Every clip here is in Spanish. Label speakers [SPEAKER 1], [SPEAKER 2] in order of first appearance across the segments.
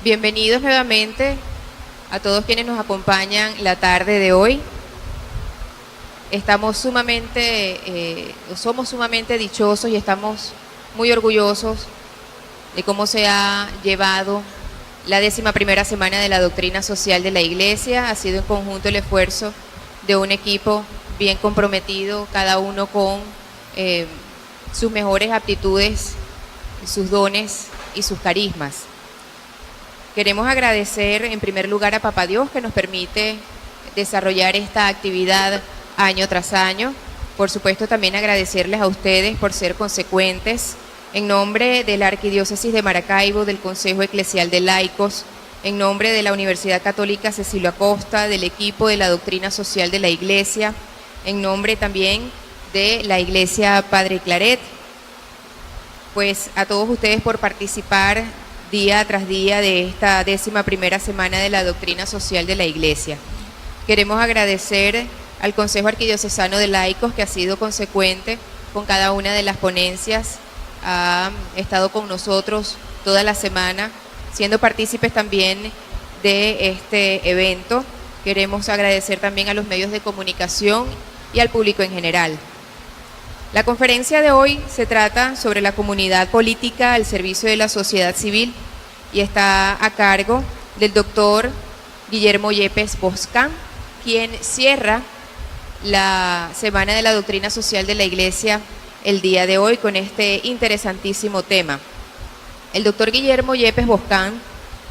[SPEAKER 1] Bienvenidos nuevamente a todos quienes nos acompañan la tarde de hoy. Somos sumamente dichosos y estamos muy orgullosos de cómo se ha llevado la 11ª semana de la doctrina social de la Iglesia. Ha sido en conjunto el esfuerzo de un equipo bien comprometido, cada uno con sus mejores aptitudes, sus dones y sus carismas. Queremos agradecer en primer lugar a Papá Dios que nos permite desarrollar esta actividad año tras año. Por supuesto también agradecerles a ustedes por ser consecuentes. En nombre de la Arquidiócesis de Maracaibo, del Consejo Eclesial de Laicos, en nombre de la Universidad Católica Cecilio Acosta, del equipo de la Doctrina Social de la Iglesia, en nombre también de la Iglesia Padre Claret, pues a todos ustedes por participar día tras día de esta 11ª semana de la doctrina social de la Iglesia. Queremos agradecer al Consejo Arquidiocesano de Laicos, que ha sido consecuente con cada una de las ponencias, ha estado con nosotros toda la semana, siendo partícipes también de este evento. Queremos agradecer también a los medios de comunicación y al público en general. La conferencia de hoy se trata sobre la comunidad política al servicio de la sociedad civil y está a cargo del doctor Guillermo Yepes Boscán, quien cierra la Semana de la Doctrina Social de la Iglesia el día de hoy con este interesantísimo tema. El doctor Guillermo Yepes Boscán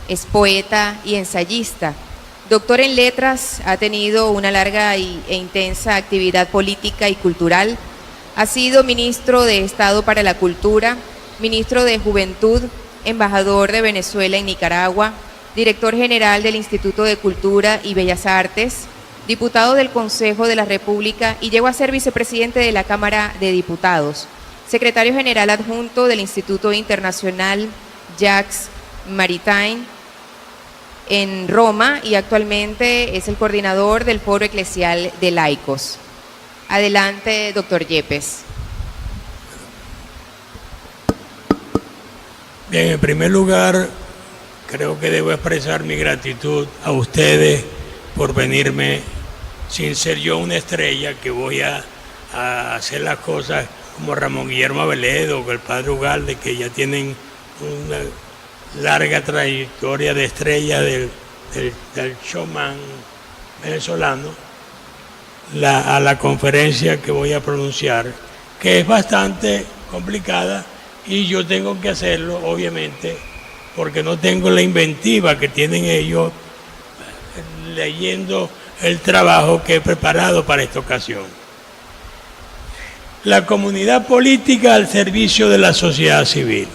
[SPEAKER 1] es poeta y ensayista, doctor en letras, ha tenido una larga e intensa actividad política y cultural. Ha sido ministro de Estado para la Cultura, ministro de Juventud, embajador de Venezuela en Nicaragua, director general del Instituto de Cultura y Bellas Artes, diputado del Consejo de la República y llegó a ser vicepresidente de la Cámara de Diputados, secretario general adjunto del Instituto Internacional Jacques Maritain en Roma y actualmente es el coordinador del Foro Eclesial de Laicos. Adelante, doctor Yepes.
[SPEAKER 2] Bien, en primer lugar, creo que debo expresar mi gratitud a ustedes por venirme, sin ser yo una estrella, que voy a hacer las cosas como Ramón Guillermo Aveledo o el padre Ugalde, que ya tienen una larga trayectoria de estrella del showman venezolano. A la conferencia que voy a pronunciar, que es bastante complicada y yo tengo que hacerlo, obviamente, porque no tengo la inventiva que tienen ellos leyendo el trabajo que he preparado para esta ocasión. La comunidad política al servicio de la sociedad civil.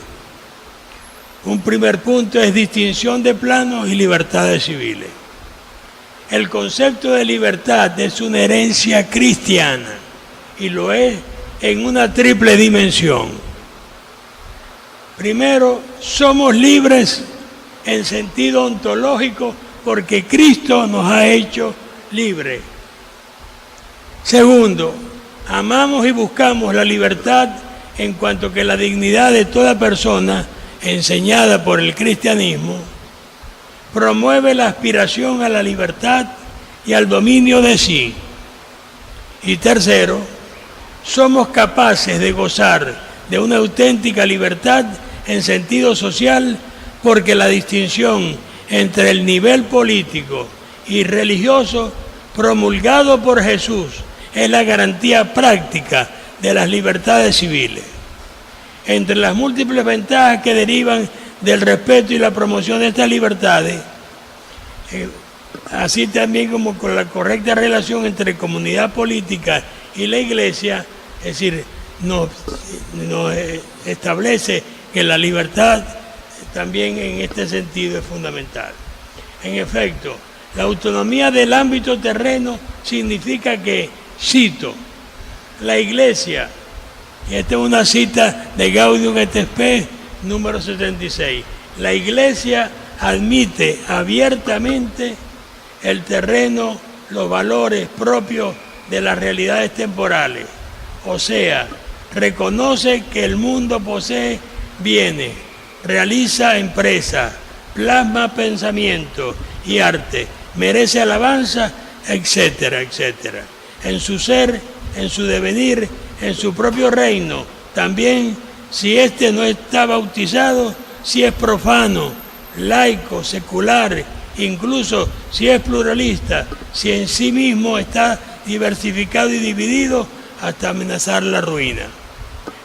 [SPEAKER 2] Un primer punto es distinción de planos y libertades civiles. El concepto de libertad es una herencia cristiana y lo es en una triple dimensión. Primero, somos libres en sentido ontológico porque Cristo nos ha hecho libres. Segundo, amamos y buscamos la libertad en cuanto que la dignidad de toda persona enseñada por el cristianismo promueve la aspiración a la libertad y al dominio de sí. Y tercero, somos capaces de gozar de una auténtica libertad en sentido social porque la distinción entre el nivel político y religioso promulgado por Jesús es la garantía práctica de las libertades civiles. Entre las múltiples ventajas que derivan del respeto y la promoción de estas libertades, así también como con la correcta relación entre comunidad política y la Iglesia, es decir, nos establece que la libertad también en este sentido es fundamental. En efecto, la autonomía del ámbito terreno significa que, cito, la Iglesia, y esta es una cita de Gaudium et Spes, número 76, la Iglesia admite abiertamente el terreno, los valores propios de las realidades temporales, o sea, reconoce que el mundo posee bienes, realiza empresas, plasma pensamiento y arte, merece alabanza, etcétera, etcétera. En su ser, en su devenir, en su propio reino, también si éste no está bautizado, si es profano, laico, secular, incluso si es pluralista, si en sí mismo está diversificado y dividido hasta amenazar la ruina.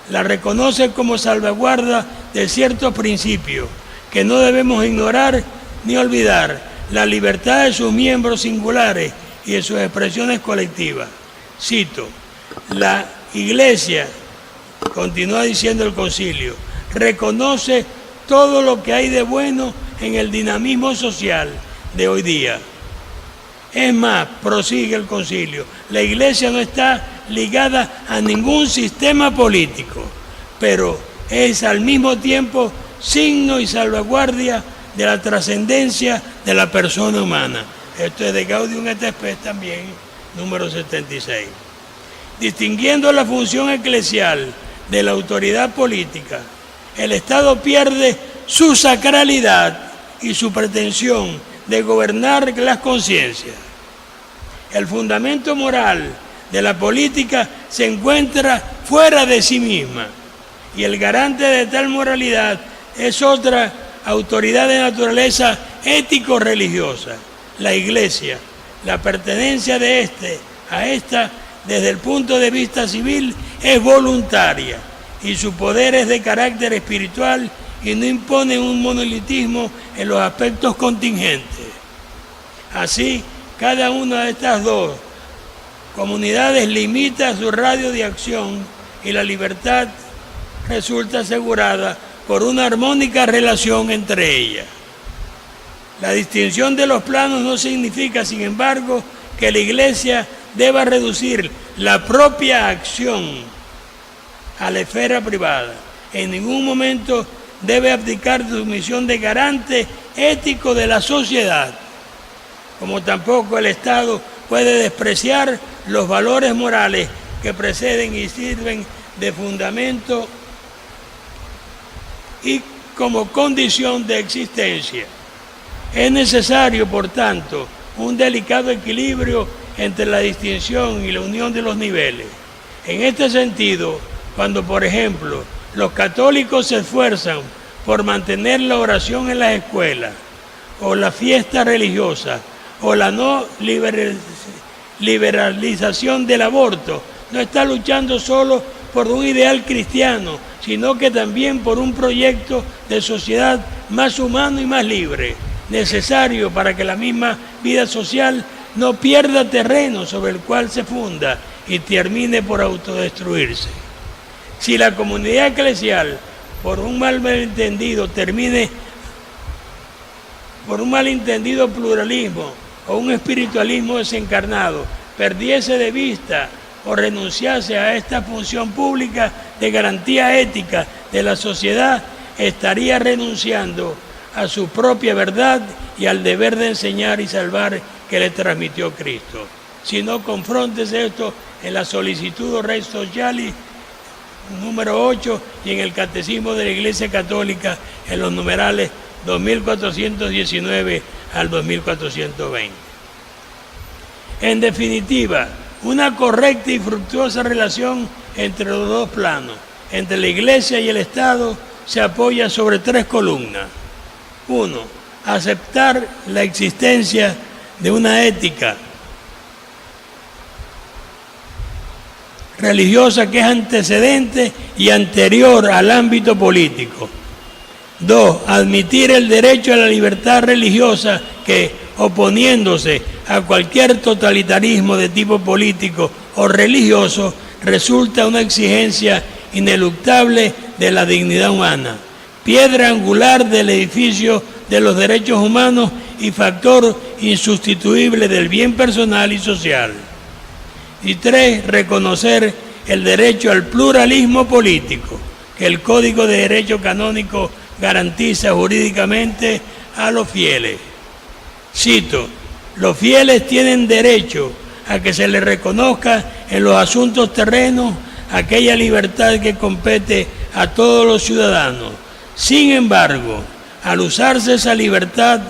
[SPEAKER 2] La reconoce como salvaguarda de ciertos principios que no debemos ignorar ni olvidar: la libertad de sus miembros singulares y de sus expresiones colectivas. Cito: la Iglesia, continúa diciendo el concilio, reconoce todo lo que hay de bueno en el dinamismo social de hoy día. Es más, prosigue el concilio, la Iglesia no está ligada a ningún sistema político, pero es al mismo tiempo signo y salvaguardia de la trascendencia de la persona humana. Esto es de Gaudium et Spes también, número 76. Distinguiendo la función eclesial de la autoridad política, el Estado pierde su sacralidad y su pretensión de gobernar las conciencias. El fundamento moral de la política se encuentra fuera de sí misma, y el garante de tal moralidad es otra autoridad de naturaleza ético-religiosa, la Iglesia. La pertenencia de a esta, desde el punto de vista civil, es voluntaria, y su poder es de carácter espiritual y no impone un monolitismo en los aspectos contingentes. Así, cada una de estas dos comunidades limita su radio de acción y la libertad resulta asegurada por una armónica relación entre ellas. La distinción de los planos no significa, sin embargo, que la Iglesia deba reducir la propia acción a la esfera privada. En ningún momento debe abdicar de su misión de garante ético de la sociedad, como tampoco el Estado puede despreciar los valores morales que preceden y sirven de fundamento y como condición de existencia. Es necesario, por tanto, un delicado equilibrio entre la distinción y la unión de los niveles. En este sentido, cuando, por ejemplo, los católicos se esfuerzan por mantener la oración en las escuelas, o la fiesta religiosa, o la no liberalización del aborto, no está luchando solo por un ideal cristiano, sino que también por un proyecto de sociedad más humano y más libre, necesario para que la misma vida social no pierda terreno sobre el cual se funda y termine por autodestruirse. Si la comunidad eclesial, por un malentendido pluralismo o un espiritualismo desencarnado, perdiese de vista o renunciase a esta función pública de garantía ética de la sociedad, estaría renunciando a su propia verdad y al deber de enseñar y salvar que le transmitió Cristo. Si no, confrontes esto en la Solicitud Rei Sociali, número 8, y en el Catecismo de la Iglesia Católica, en los numerales 2419 al 2420. En definitiva, una correcta y fructuosa relación entre los dos planos, entre la Iglesia y el Estado, se apoya sobre tres columnas. 1. Aceptar la existencia de una ética religiosa que es antecedente y anterior al ámbito político. 2. Admitir el derecho a la libertad religiosa que, oponiéndose a cualquier totalitarismo de tipo político o religioso, resulta una exigencia ineluctable de la dignidad humana, piedra angular del edificio de los derechos humanos y factor insustituible del bien personal y social. Y 3, reconocer el derecho al pluralismo político, que el Código de Derecho Canónico garantiza jurídicamente a los fieles. Cito: los fieles tienen derecho a que se les reconozca en los asuntos terrenos aquella libertad que compete a todos los ciudadanos. Sin embargo, Al usarse esa libertad,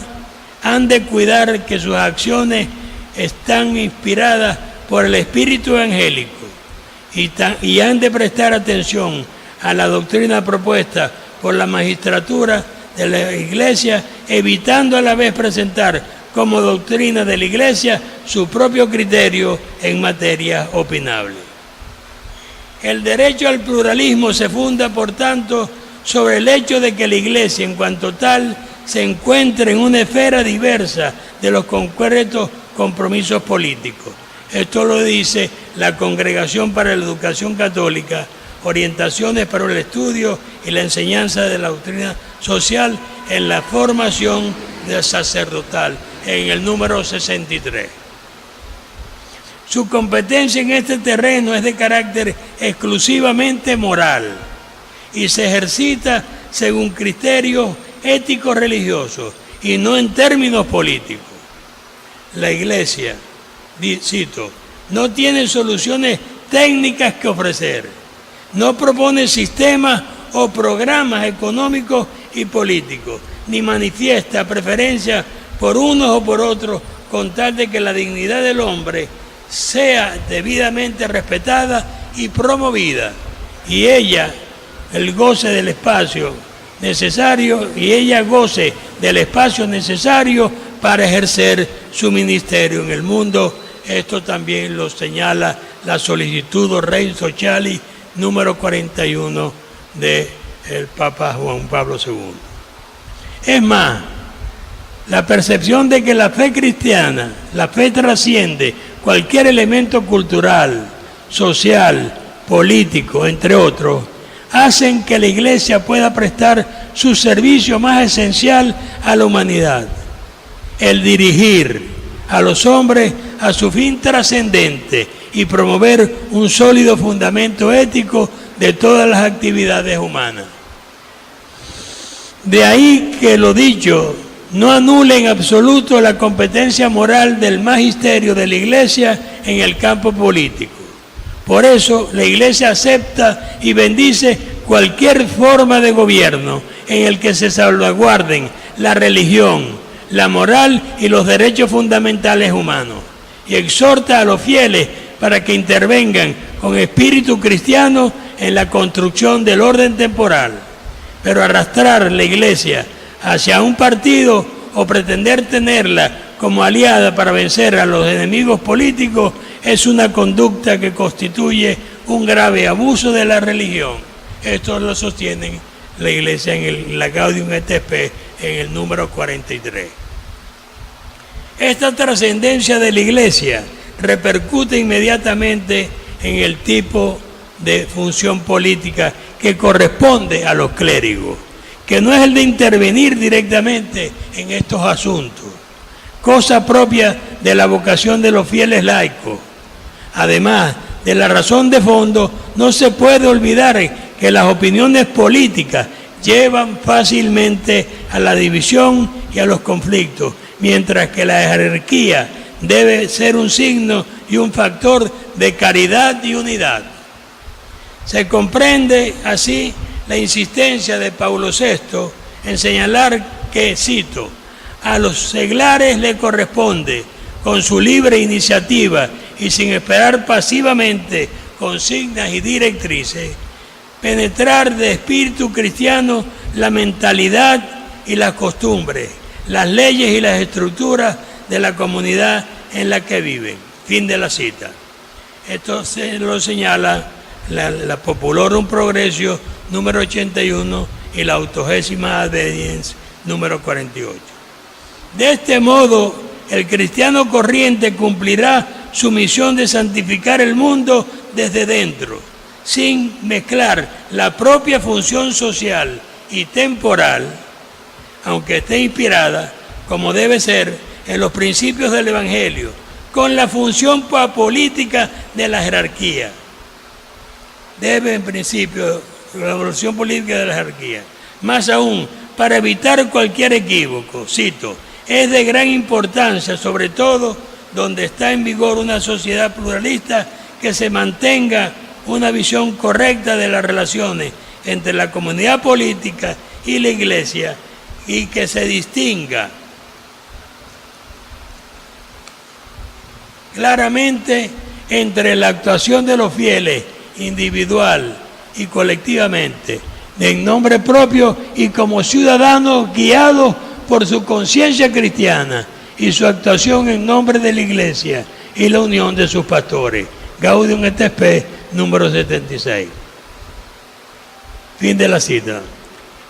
[SPEAKER 2] han de cuidar que sus acciones están inspiradas por el espíritu evangélico y han de prestar atención a la doctrina propuesta por la magistratura de la Iglesia, evitando a la vez presentar como doctrina de la Iglesia su propio criterio en materia opinable. El derecho al pluralismo se funda, por tanto, sobre el hecho de que la Iglesia, en cuanto tal, se encuentra en una esfera diversa de los concretos compromisos políticos. Esto lo dice la Congregación para la Educación Católica, Orientaciones para el Estudio y la Enseñanza de la Doctrina Social en la Formación Sacerdotal, en el número 63. Su competencia en este terreno es de carácter exclusivamente moral y se ejercita según criterios éticos religiosos y no en términos políticos. La Iglesia, cito, no tiene soluciones técnicas que ofrecer, no propone sistemas o programas económicos y políticos, ni manifiesta preferencia por unos o por otros, con tal de que la dignidad del hombre sea debidamente respetada y promovida, y ella el goce del espacio necesario, y ella goce del espacio necesario para ejercer su ministerio en el mundo. Esto también lo señala la solicitud Rei Sociali número 41 del Papa Juan Pablo II. Es más, la percepción de que la fe cristiana, la fe trasciende cualquier elemento cultural, social, político, entre otros, hacen que la Iglesia pueda prestar su servicio más esencial a la humanidad, el dirigir a los hombres a su fin trascendente y promover un sólido fundamento ético de todas las actividades humanas. De ahí que lo dicho no anule en absoluto la competencia moral del magisterio de la Iglesia en el campo político. Por eso la Iglesia acepta y bendice cualquier forma de gobierno en el que se salvaguarden la religión, la moral y los derechos fundamentales humanos, y exhorta a los fieles para que intervengan con espíritu cristiano en la construcción del orden temporal. Pero arrastrar la Iglesia hacia un partido o pretender tenerla como aliada para vencer a los enemigos políticos es una conducta que constituye un grave abuso de la religión. Esto lo sostienen la Iglesia en la Gaudium et Spes en el número 43. Esta trascendencia de la Iglesia repercute inmediatamente en el tipo de función política que corresponde a los clérigos, que no es el de intervenir directamente en estos asuntos, cosa propia de la vocación de los fieles laicos. Además de la razón de fondo, no se puede olvidar que las opiniones políticas llevan fácilmente a la división y a los conflictos, mientras que la jerarquía debe ser un signo y un factor de caridad y unidad. Se comprende así la insistencia de Paulo VI en señalar que, cito, a los seglares le corresponde, con su libre iniciativa y sin esperar pasivamente consignas y directrices, penetrar de espíritu cristiano la mentalidad y las costumbres, las leyes y las estructuras de la comunidad en la que viven. Fin de la cita. Esto se lo señala la Populorum Progressio número 81 y la 80ª Adveniens número 48. De este modo, el cristiano corriente cumplirá su misión de santificar el mundo desde dentro, sin mezclar la propia función social y temporal, aunque esté inspirada, como debe ser, en los principios del Evangelio, con la función política de la jerarquía. Debe, en principio, la evolución política de la jerarquía. Más aún, para evitar cualquier equívoco, cito, es de gran importancia, sobre todo donde está en vigor una sociedad pluralista, que se mantenga una visión correcta de las relaciones entre la comunidad política y la Iglesia, y que se distinga claramente entre la actuación de los fieles individual y colectivamente, en nombre propio y como ciudadanos guiados por su conciencia cristiana y su actuación en nombre de la Iglesia y la unión de sus pastores. Gaudium et Spes, número 76. Fin de la cita.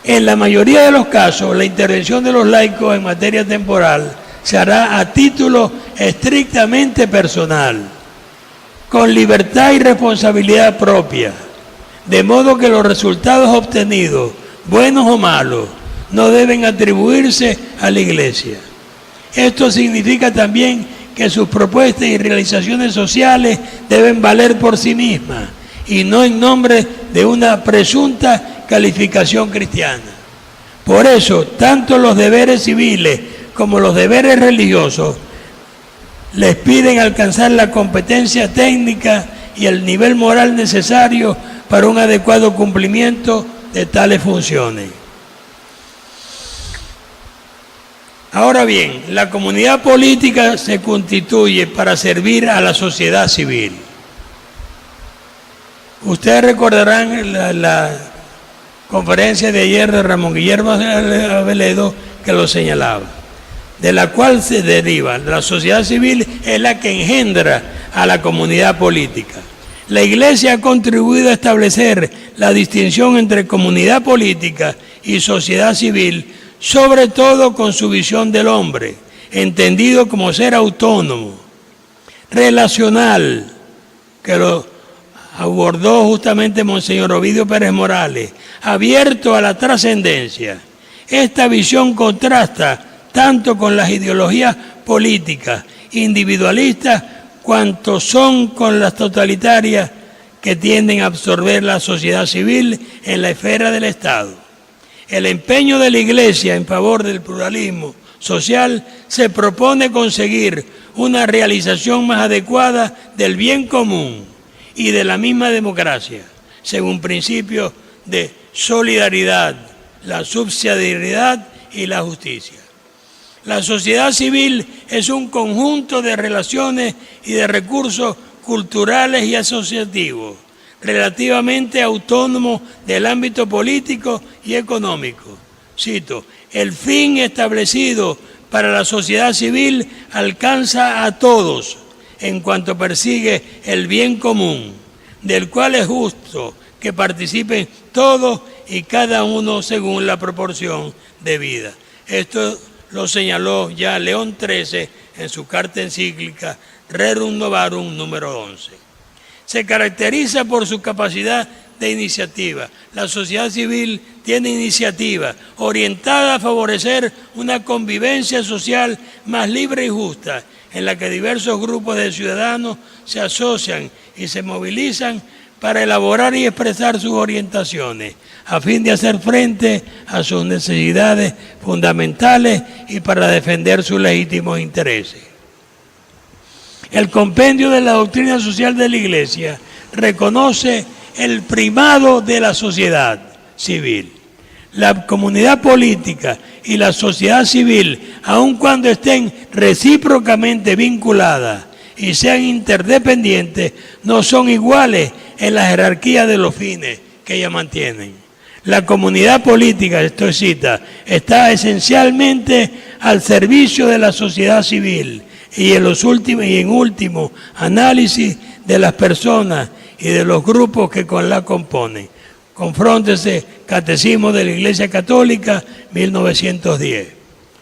[SPEAKER 2] En la mayoría de los casos, la intervención de los laicos en materia temporal se hará a título estrictamente personal, con libertad y responsabilidad propia, de modo que los resultados obtenidos, buenos o malos, no deben atribuirse a la Iglesia. Esto significa también que sus propuestas y realizaciones sociales deben valer por sí mismas y no en nombre de una presunta calificación cristiana. Por eso, tanto los deberes civiles como los deberes religiosos les piden alcanzar la competencia técnica y el nivel moral necesario para un adecuado cumplimiento de tales funciones. Ahora bien, la comunidad política se constituye para servir a la sociedad civil. Ustedes recordarán la conferencia de ayer de Ramón Guillermo Aveledo que lo señalaba, de la cual se deriva. La sociedad civil es la que engendra a la comunidad política. La Iglesia ha contribuido a establecer la distinción entre comunidad política y sociedad civil, sobre todo con su visión del hombre, entendido como ser autónomo, relacional, que lo abordó justamente Monseñor Ovidio Pérez Morales, abierto a la trascendencia. Esta visión contrasta tanto con las ideologías políticas individualistas cuanto son con las totalitarias que tienden a absorber la sociedad civil en la esfera del Estado. El empeño de la Iglesia en favor del pluralismo social se propone conseguir una realización más adecuada del bien común y de la misma democracia, según principios de solidaridad, la subsidiariedad y la justicia. La sociedad civil es un conjunto de relaciones y de recursos culturales y asociativos, relativamente autónomo del ámbito político y económico. Cito, el fin establecido para la sociedad civil alcanza a todos en cuanto persigue el bien común, del cual es justo que participen todos y cada uno según la proporción de vida. Esto lo señaló ya León XIII en su carta encíclica Rerum Novarum número 11. Se caracteriza por su capacidad de iniciativa. La sociedad civil tiene iniciativa orientada a favorecer una convivencia social más libre y justa, en la que diversos grupos de ciudadanos se asocian y se movilizan para elaborar y expresar sus orientaciones, a fin de hacer frente a sus necesidades fundamentales y para defender sus legítimos intereses. El compendio de la doctrina social de la Iglesia reconoce el primado de la sociedad civil. La comunidad política y la sociedad civil, aun cuando estén recíprocamente vinculadas y sean interdependientes, no son iguales en la jerarquía de los fines que ellas mantienen. La comunidad política, esto es cita, está esencialmente al servicio de la sociedad civil y en último análisis de las personas y de los grupos que la componen. Confróntese, Catecismo de la Iglesia Católica, 1910,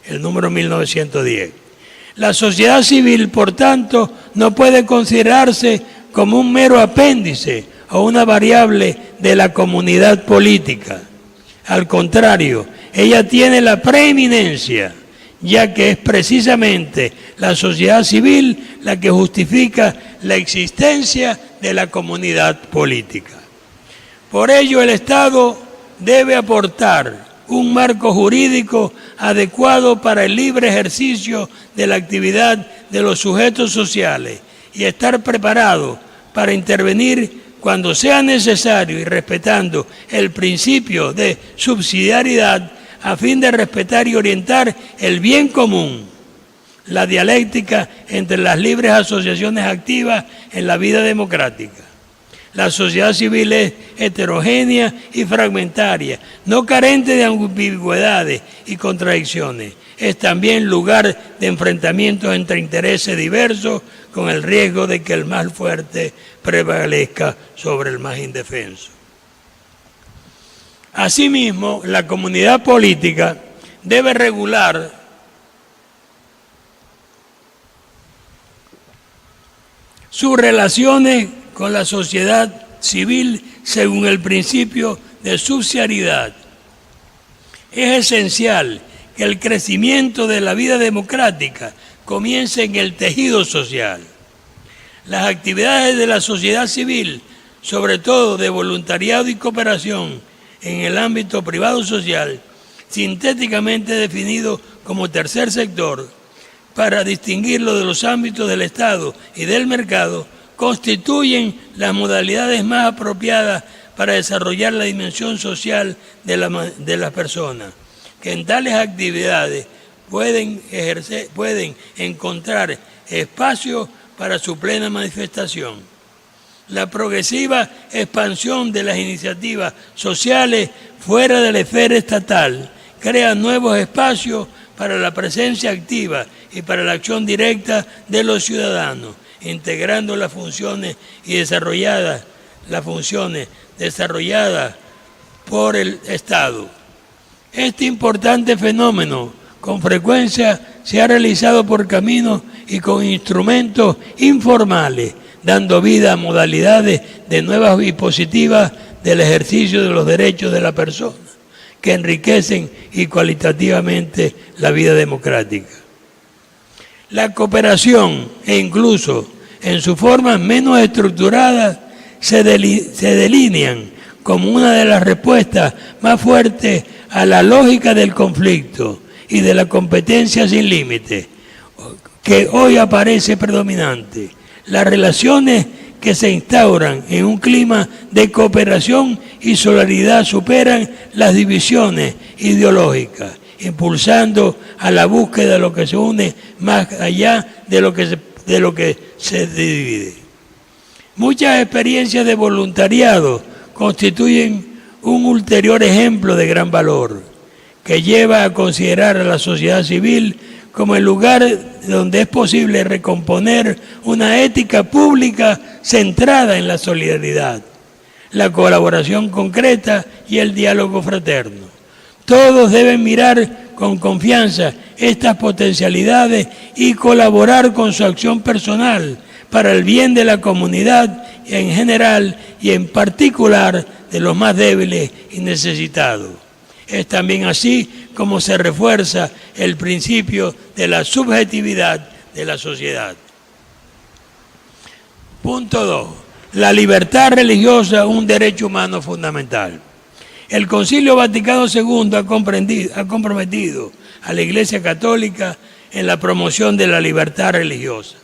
[SPEAKER 2] el número 1910. La sociedad civil, por tanto, no puede considerarse como un mero apéndice o una variable de la comunidad política. Al contrario, ella tiene la preeminencia, ya que es precisamente la sociedad civil la que justifica la existencia de la comunidad política. Por ello, el Estado debe aportar un marco jurídico adecuado para el libre ejercicio de la actividad de los sujetos sociales y estar preparado para intervenir cuando sea necesario y respetando el principio de subsidiariedad a fin de respetar y orientar el bien común, la dialéctica entre las libres asociaciones activas en la vida democrática. La sociedad civil es heterogénea y fragmentaria, no carente de ambigüedades y contradicciones. Es también lugar de enfrentamientos entre intereses diversos, con el riesgo de que el más fuerte prevalezca sobre el más indefenso. Asimismo, la comunidad política debe regular sus relaciones con la sociedad civil según el principio de subsidiariedad. Es esencial que el crecimiento de la vida democrática comience en el tejido social. Las actividades de la sociedad civil, sobre todo de voluntariado y cooperación en el ámbito privado social, sintéticamente definido como tercer sector, para distinguirlo de los ámbitos del Estado y del mercado, constituyen las modalidades más apropiadas para desarrollar la dimensión social de las personas, que en tales actividades pueden encontrar espacio para su plena manifestación. La progresiva expansión de las iniciativas sociales fuera de la esfera estatal crea nuevos espacios para la presencia activa y para la acción directa de los ciudadanos, integrando las funciones desarrolladas por el Estado. Este importante fenómeno con frecuencia se ha realizado por caminos y con instrumentos informales, dando vida a modalidades de nuevas y positivas del ejercicio de los derechos de la persona, que enriquecen y cualitativamente la vida democrática. La cooperación, e incluso en sus formas menos estructuradas, se delinean como una de las respuestas más fuertes a la lógica del conflicto y de la competencia sin límites, que hoy aparece predominante. Las relaciones que se instauran en un clima de cooperación y solidaridad superan las divisiones ideológicas, impulsando a la búsqueda de lo que se une más allá de lo que se divide. Muchas experiencias de voluntariado constituyen un ulterior ejemplo de gran valor, que lleva a considerar a la sociedad civil como el lugar donde es posible recomponer una ética pública centrada en la solidaridad, la colaboración concreta y el diálogo fraterno. Todos deben mirar con confianza estas potencialidades y colaborar con su acción personal para el bien de la comunidad en general y en particular de los más débiles y necesitados. Es también así como se refuerza el principio de la subjetividad de la sociedad. Punto 2. La libertad religiosa, un derecho humano fundamental. El Concilio Vaticano II ha comprometido a la Iglesia Católica en la promoción de la libertad religiosa.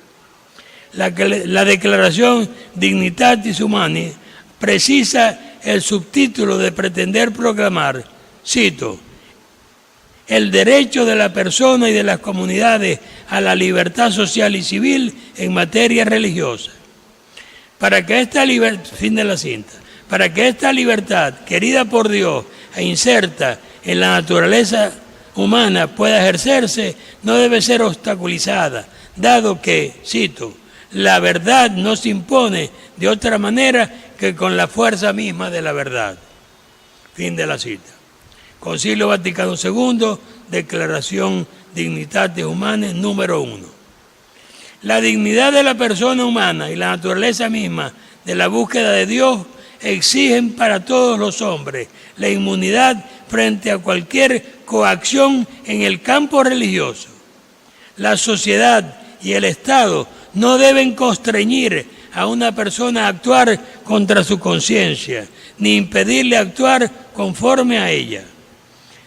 [SPEAKER 2] La Declaración Dignitatis Humanae precisa el subtítulo de pretender proclamar, cito, el derecho de la persona y de las comunidades a la libertad social y civil en materia religiosa. Para que esta libertad, querida por Dios e inserta en la naturaleza humana, pueda ejercerse, no debe ser obstaculizada, dado que, cito, la verdad no se impone de otra manera que con la fuerza misma de la verdad. Fin de la cita. Concilio Vaticano II, Declaración Dignitatis Humanae, número 1. La dignidad de la persona humana y la naturaleza misma de la búsqueda de Dios exigen para todos los hombres la inmunidad frente a cualquier coacción en el campo religioso. La sociedad y el Estado no deben constreñir a una persona a actuar contra su conciencia, ni impedirle actuar conforme a ella.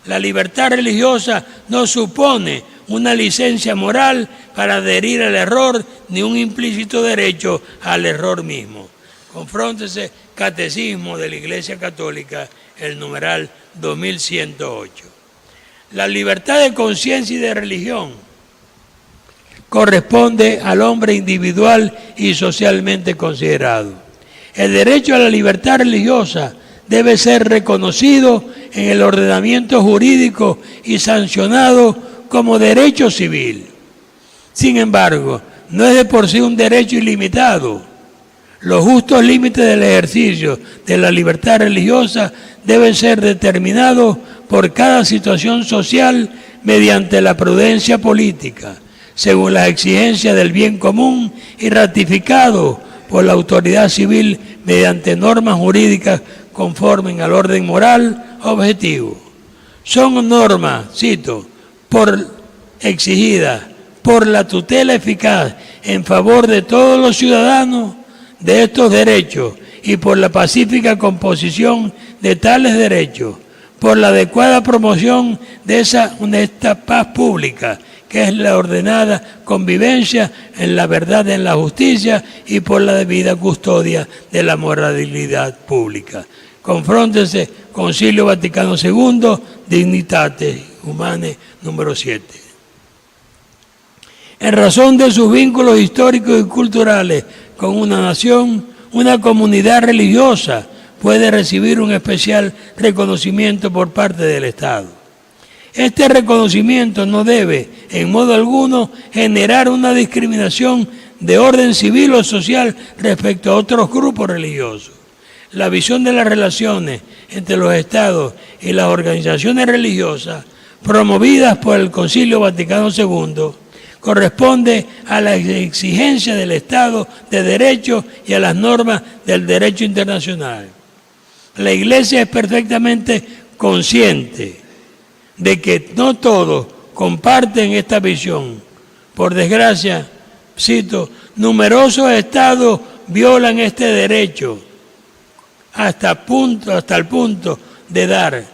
[SPEAKER 2] La libertad religiosa no supone una licencia moral para adherir al error, ni un implícito derecho al error mismo. Confróntese, Catecismo de la Iglesia Católica, el numeral 2108. La libertad de conciencia y de religión corresponde al hombre individual y socialmente considerado. El derecho a la libertad religiosa debe ser reconocido en el ordenamiento jurídico y sancionado como derecho civil. Sin embargo, no es de por sí un derecho ilimitado. Los justos límites del ejercicio de la libertad religiosa deben ser determinados por cada situación social mediante la prudencia política, según las exigencias del bien común y ratificado por la autoridad civil mediante normas jurídicas conformes al orden moral objetivo. Son normas, cito, exigidas por la tutela eficaz en favor de todos los ciudadanos de estos derechos y por la pacífica composición de tales derechos, por la adecuada promoción de esta paz pública, que es la ordenada convivencia en la verdad, en la justicia y por la debida custodia de la moralidad pública. Confróntense, Concilio Vaticano II, Dignitate Humanae, número 7. En razón de sus vínculos históricos y culturales con una nación, una comunidad religiosa puede recibir un especial reconocimiento por parte del Estado. Este reconocimiento no debe, en modo alguno, generar una discriminación de orden civil o social respecto a otros grupos religiosos. La visión de las relaciones entre los Estados y las organizaciones religiosas promovidas por el Concilio Vaticano II corresponde a las exigencias del Estado de Derecho y a las normas del derecho internacional. La Iglesia es perfectamente consciente de que no todos comparten esta visión. Por desgracia, cito, numerosos estados violan este derecho hasta el punto de dar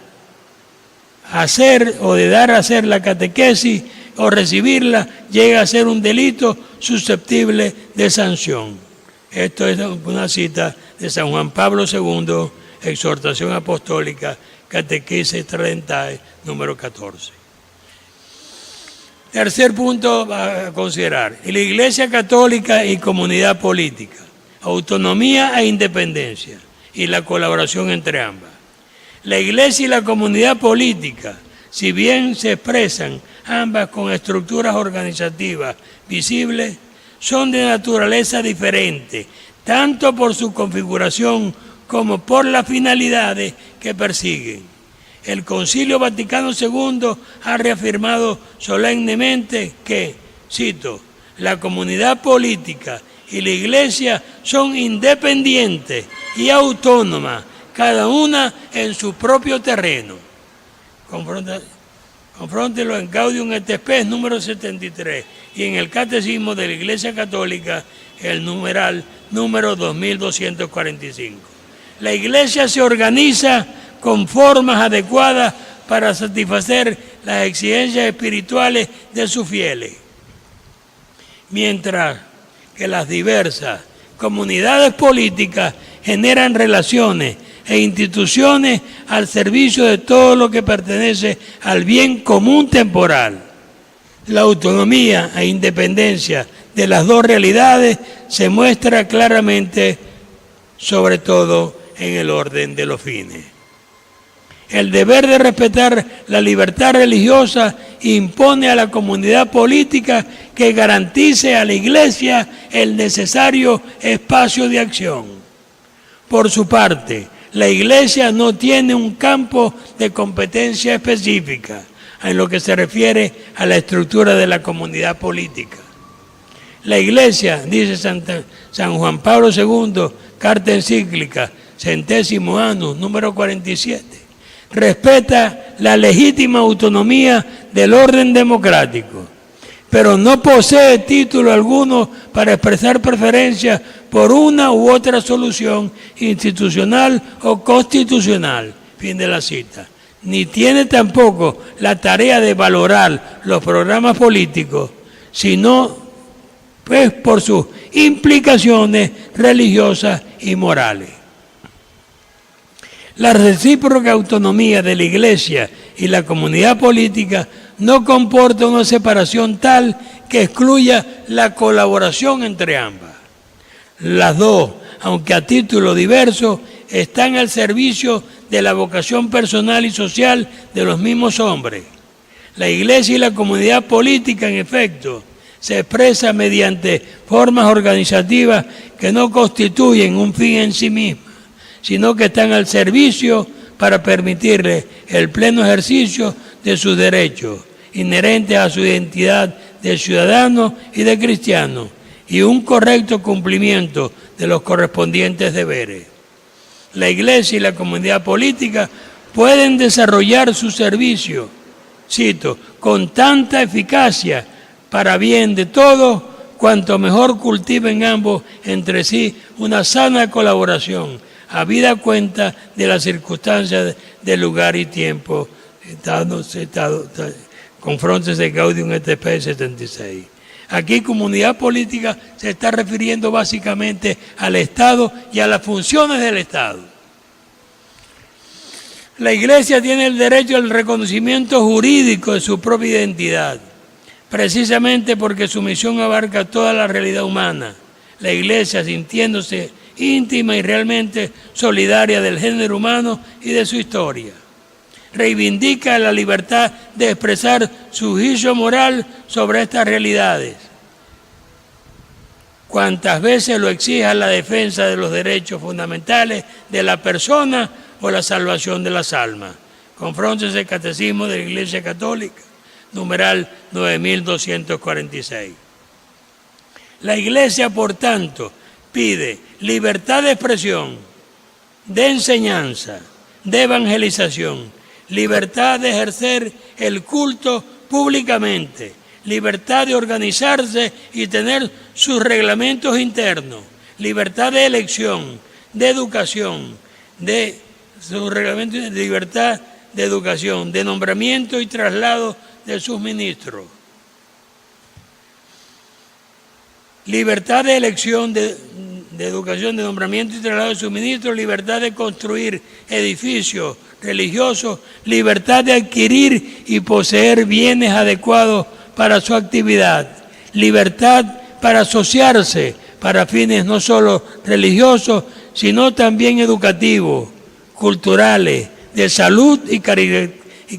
[SPEAKER 2] a hacer la catequesis o recibirla llega a ser un delito susceptible de sanción. Esto es una cita de San Juan Pablo II, Exhortación Apostólica, Catequesis Tridentae, número 14. Tercer punto a considerar: la Iglesia Católica y comunidad política, autonomía e independencia y la colaboración entre ambas. La Iglesia y la comunidad política, si bien se expresan ambas con estructuras organizativas visibles, son de naturaleza diferente, tanto por su configuración como por las finalidades que persiguen. El Concilio Vaticano II ha reafirmado solemnemente que, cito, la comunidad política y la Iglesia son independientes y autónomas, cada una en su propio terreno. Confróntelo en Gaudium et Spes número 73 y en el Catecismo de la Iglesia Católica, el numeral número 2245. La Iglesia se organiza con formas adecuadas para satisfacer las exigencias espirituales de sus fieles, mientras que las diversas comunidades políticas generan relaciones e instituciones al servicio de todo lo que pertenece al bien común temporal. La autonomía e independencia de las dos realidades se muestra claramente, sobre todo en el orden de los fines. El deber de respetar la libertad religiosa impone a la comunidad política que garantice a la Iglesia el necesario espacio de acción. Por su parte, la Iglesia no tiene un campo de competencia específica en lo que se refiere a la estructura de la comunidad política. La Iglesia, dice San Juan Pablo II, carta encíclica, Centésimo Annus, número 47, respeta la legítima autonomía del orden democrático, pero no posee título alguno para expresar preferencia por una u otra solución institucional o constitucional. Fin de la cita. Ni tiene tampoco la tarea de valorar los programas políticos, sino pues por sus implicaciones religiosas y morales. La recíproca autonomía de la Iglesia y la comunidad política no comporta una separación tal que excluya la colaboración entre ambas. Las dos, aunque a título diverso, están al servicio de la vocación personal y social de los mismos hombres. La Iglesia y la comunidad política, en efecto, se expresa mediante formas organizativas que no constituyen un fin en sí mismas, sino que están al servicio para permitirle el pleno ejercicio de sus derechos inherentes a su identidad de ciudadano y de cristiano, y un correcto cumplimiento de los correspondientes deberes. La Iglesia y la comunidad política pueden desarrollar su servicio, cito, con tanta eficacia para bien de todos, cuanto mejor cultiven ambos entre sí una sana colaboración, habida cuenta de las circunstancias de lugar y tiempo, Confrontes de Gaudium et Spes 76. Aquí comunidad política se está refiriendo básicamente al Estado y a las funciones del Estado. La Iglesia tiene el derecho al reconocimiento jurídico de su propia identidad, precisamente porque su misión abarca toda la realidad humana. La Iglesia, sintiéndose íntima y realmente solidaria del género humano y de su historia, reivindica la libertad de expresar su juicio moral sobre estas realidades, cuantas veces lo exija la defensa de los derechos fundamentales de la persona o la salvación de las almas. Confrontes el Catecismo de la Iglesia Católica, numeral 9246. La Iglesia, por tanto, pide libertad de expresión, de enseñanza, de evangelización, libertad de ejercer el culto públicamente, libertad de organizarse y tener sus reglamentos internos, libertad de elección, de educación, de sus reglamentos, de libertad de educación, de nombramiento y traslado de sus ministros, libertad de elección, de educación, de nombramiento y traslado de sus ministros, libertad de construir edificios religiosos, libertad de adquirir y poseer bienes adecuados para su actividad, libertad para asociarse para fines no solo religiosos, sino también educativos, culturales, de salud y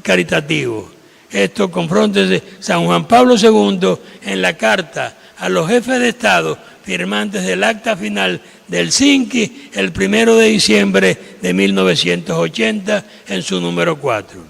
[SPEAKER 2] caritativos. Esto confrontes de San Juan Pablo II en la carta a los jefes de Estado firmantes del acta final del CINCI el 1 de diciembre de 1980 en su número 4.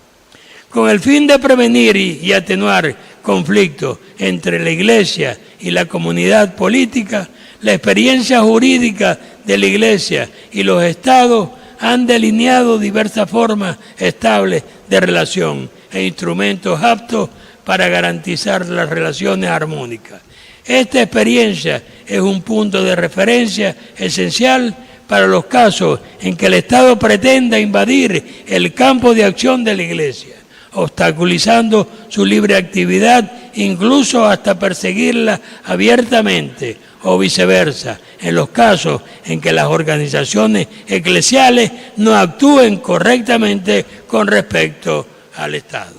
[SPEAKER 2] Con el fin de prevenir y atenuar conflictos entre la Iglesia y la comunidad política, la experiencia jurídica de la Iglesia y los Estados han delineado diversas formas estables de relación e instrumentos aptos para garantizar las relaciones armónicas. Esta experiencia es un punto de referencia esencial para los casos en que el Estado pretenda invadir el campo de acción de la Iglesia, obstaculizando su libre actividad, incluso hasta perseguirla abiertamente, o viceversa, en los casos en que las organizaciones eclesiales no actúen correctamente con respecto al Estado.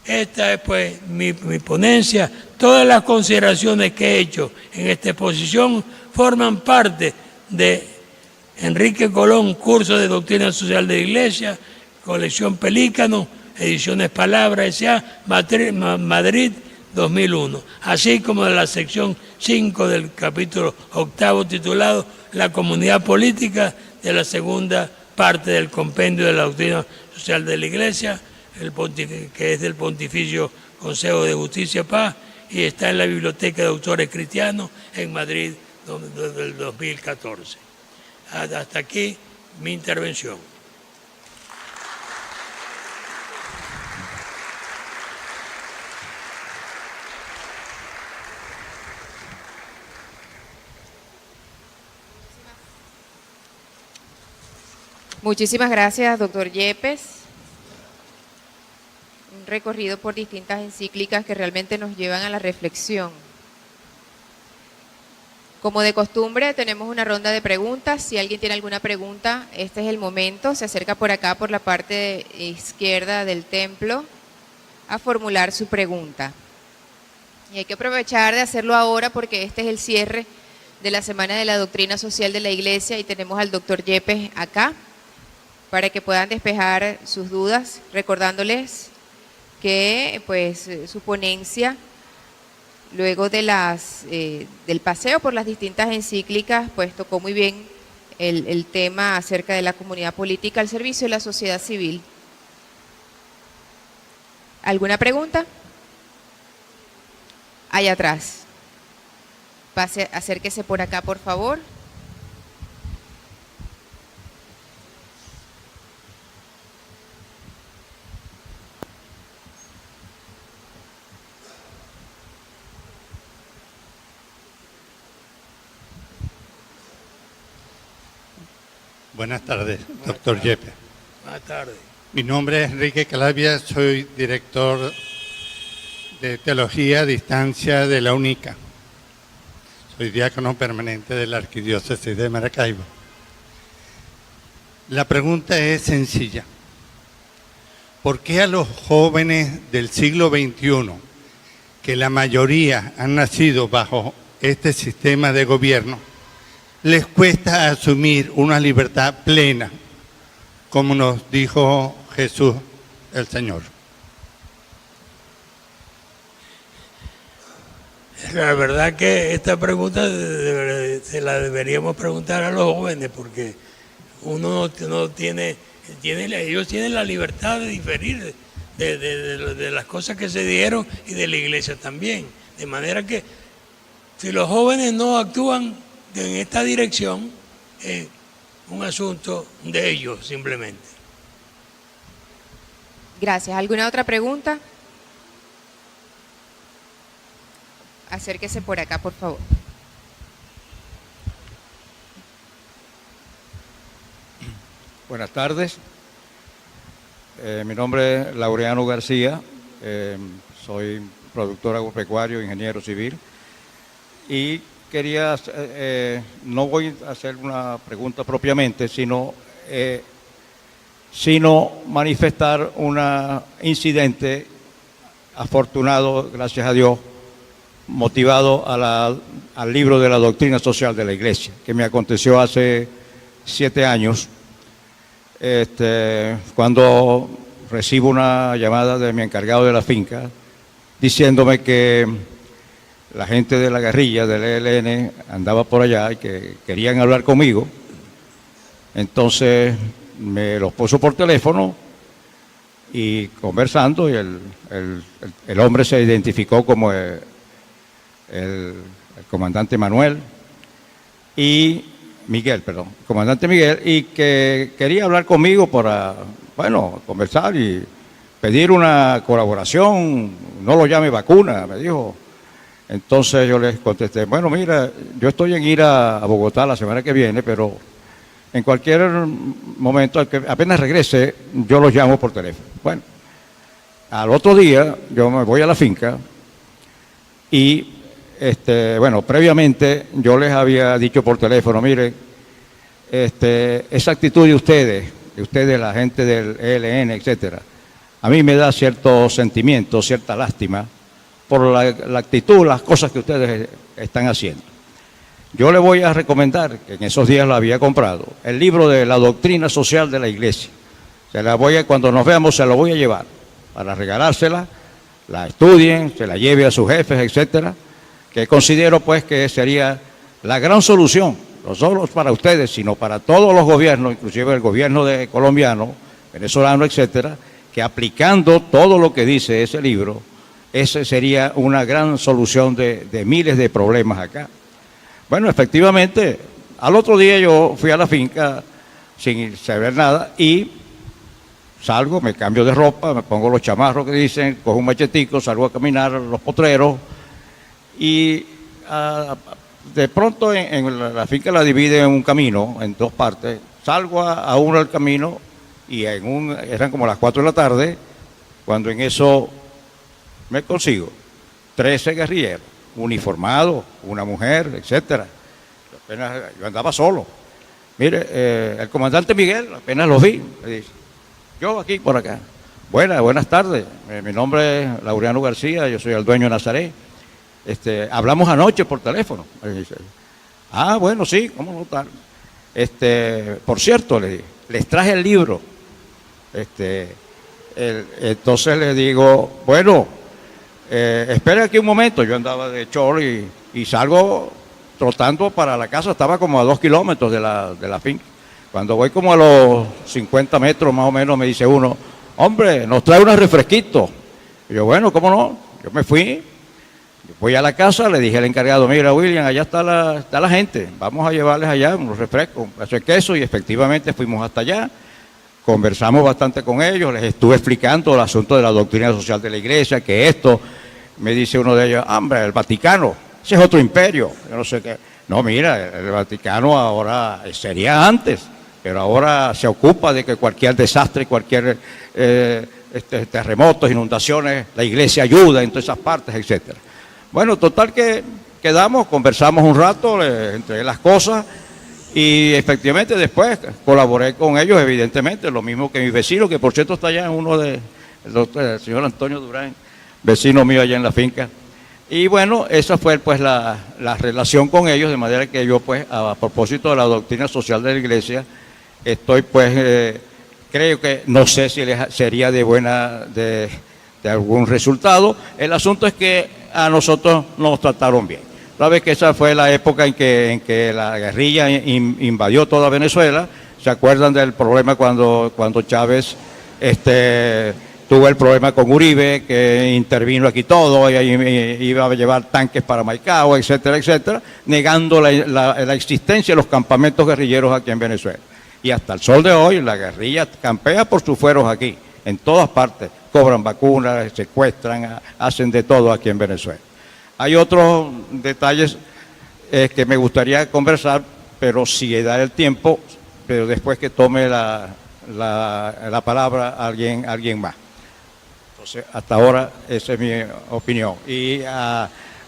[SPEAKER 2] Esta es pues mi ponencia. Todas las consideraciones que he hecho en esta exposición forman parte de Enrique Colón, Curso de Doctrina Social de la Iglesia, colección Pelícano, Ediciones Palabra S.A., Madrid 2001, así como de la sección 5 del capítulo 8 titulado La comunidad política, de la segunda parte del compendio de la Doctrina Social de la Iglesia, que es del Pontificio Consejo de Justicia y Paz, y está en la Biblioteca de Autores Cristianos en Madrid del 2014. Hasta aquí mi intervención.
[SPEAKER 1] Muchísimas gracias, doctor Yepes. Un recorrido por distintas encíclicas que realmente nos llevan a la reflexión. Como de costumbre, tenemos una ronda de preguntas. Si alguien tiene alguna pregunta, este es el momento. Se acerca por acá, por la parte izquierda del templo, a formular su pregunta. Y hay que aprovechar de hacerlo ahora porque este es el cierre de la Semana de la Doctrina Social de la Iglesia y tenemos al doctor Yepes acá para que puedan despejar sus dudas, recordándoles que pues su ponencia, luego de del paseo por las distintas encíclicas, pues tocó muy bien el tema acerca de la comunidad política al servicio de la sociedad civil. ¿Alguna pregunta? Allá atrás. Acérquese por acá, por favor.
[SPEAKER 3] Buenas tardes, doctor Yepes.
[SPEAKER 2] Buenas tardes.
[SPEAKER 3] Mi nombre es Enrique Calavia, soy director de Teología a Distancia de la UNICA. Soy diácono permanente de la Arquidiócesis de Maracaibo. La pregunta es sencilla. ¿Por qué a los jóvenes del siglo XXI, que la mayoría han nacido bajo este sistema de gobierno, les cuesta asumir una libertad plena, como nos dijo Jesús el Señor?
[SPEAKER 2] La verdad que esta pregunta se la deberíamos preguntar a los jóvenes porque uno no tiene, ellos tienen la libertad de diferir de las cosas que se dieron y de la iglesia también. De manera que si los jóvenes no actúan en esta dirección, es un asunto de ellos simplemente.
[SPEAKER 1] Gracias. ¿Alguna otra pregunta? Acérquese por acá, por favor.
[SPEAKER 4] Buenas tardes. Mi nombre es Laureano García. Soy productor agropecuario, ingeniero civil. Y quería, no voy a hacer una pregunta propiamente, sino manifestar un incidente afortunado, gracias a Dios, motivado al libro de la doctrina social de la Iglesia, que me aconteció hace 7 años, cuando recibo una llamada de mi encargado de la finca, diciéndome que la gente de la guerrilla del ELN andaba por allá y que querían hablar conmigo. Entonces me los puso por teléfono y conversando, y el hombre se identificó como el comandante Manuel y Miguel, perdón, comandante Miguel, y que quería hablar conmigo para, bueno, conversar y pedir una colaboración. No lo llame vacuna, me dijo. Entonces yo les contesté, bueno, mira, yo estoy en ir a Bogotá la semana que viene, pero en cualquier momento, apenas regrese, yo los llamo por teléfono. Bueno, al otro día yo me voy a la finca y bueno, previamente yo les había dicho por teléfono, mire, esa actitud de ustedes, la gente del ELN, etcétera, a mí me da cierto sentimiento, cierta lástima por la actitud, las cosas que ustedes están haciendo. Yo le voy a recomendar, que en esos días lo había comprado, el libro de la doctrina social de la Iglesia. Cuando nos veamos se lo voy a llevar para regalársela, la estudien, se la lleve a sus jefes, etcétera, que considero pues que sería la gran solución, no solo para ustedes, sino para todos los gobiernos, inclusive el gobierno colombiano, venezolano, etcétera, que aplicando todo lo que dice ese libro, esa sería una gran solución de miles de problemas acá. Bueno, efectivamente, al otro día yo fui a la finca sin saber nada y salgo, me cambio de ropa, me pongo los chamarros que dicen, cojo un machetico, salgo a caminar los potreros y de pronto en la finca la divide en un camino, en 2 partes. Salgo a uno del camino y eran como las 4 de la tarde, cuando en eso me consigo 13 guerrilleros, uniformados, una mujer, etcétera. Yo andaba solo. Mire, el comandante Miguel, apenas lo vi, me dice, yo aquí por acá. Buenas tardes. Mi nombre es Laureano García, yo soy el dueño de Nazaret. Hablamos anoche por teléfono. Me dice, bueno, sí, ¿cómo no tal? Por cierto, le dije, les traje el libro. Entonces le digo, bueno, espere aquí un momento. Yo andaba de cholo y salgo trotando para la casa, estaba como a 2 kilómetros de la finca. Cuando voy como a los 50 metros más o menos, me dice uno, hombre, nos trae unos refresquitos. Y yo, bueno, ¿cómo no? Yo me fui, voy a la casa, le dije al encargado, mira, William, allá está la gente, vamos a llevarles allá unos refrescos, un pedazo de queso, y efectivamente fuimos hasta allá. Conversamos bastante con ellos, les estuve explicando el asunto de la doctrina social de la iglesia, que esto, me dice uno de ellos, hombre, el Vaticano, ese es otro imperio, yo no sé qué. No, mira, el Vaticano ahora sería antes, pero ahora se ocupa de que cualquier desastre, cualquier terremotos, inundaciones, la iglesia ayuda en todas esas partes, etcétera. Bueno, total que quedamos, conversamos un rato, le entregué las cosas y efectivamente después colaboré con ellos, evidentemente, lo mismo que mi vecino, que por cierto está allá, el señor Antonio Durán, vecino mío allá en la finca. Y bueno, esa fue pues la relación con ellos, de manera que yo pues a propósito de la doctrina social de la iglesia, estoy pues, creo que no sé si sería de algún resultado. El asunto es que a nosotros nos trataron bien. Sabes que esa fue la época en que la guerrilla invadió toda Venezuela. ¿Se acuerdan del problema cuando Chávez tuvo el problema con Uribe, que intervino aquí todo, y iba a llevar tanques para Maicao, etcétera, etcétera, negando la existencia de los campamentos guerrilleros aquí en Venezuela? Y hasta el sol de hoy la guerrilla campea por sus fueros aquí, en todas partes, cobran vacunas, secuestran, hacen de todo aquí en Venezuela. Hay otros detalles que me gustaría conversar, pero si da el tiempo, pero después que tome la palabra alguien más. Entonces, hasta ahora esa es mi opinión. Y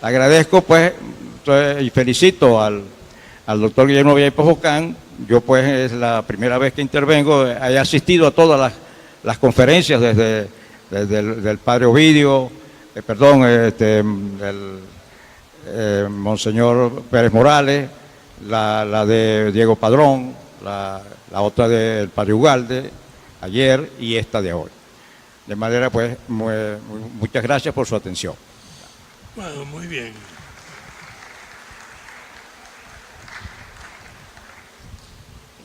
[SPEAKER 4] agradezco pues y felicito al doctor Guillermo Villaipo Jocán. Yo pues es la primera vez que intervengo, he asistido a todas las conferencias desde el padre Ovidio, Monseñor Pérez Morales, la de Diego Padrón, la otra del padre Ugalde ayer y esta de hoy. De manera pues, muchas gracias por su atención.
[SPEAKER 2] Bueno, muy bien.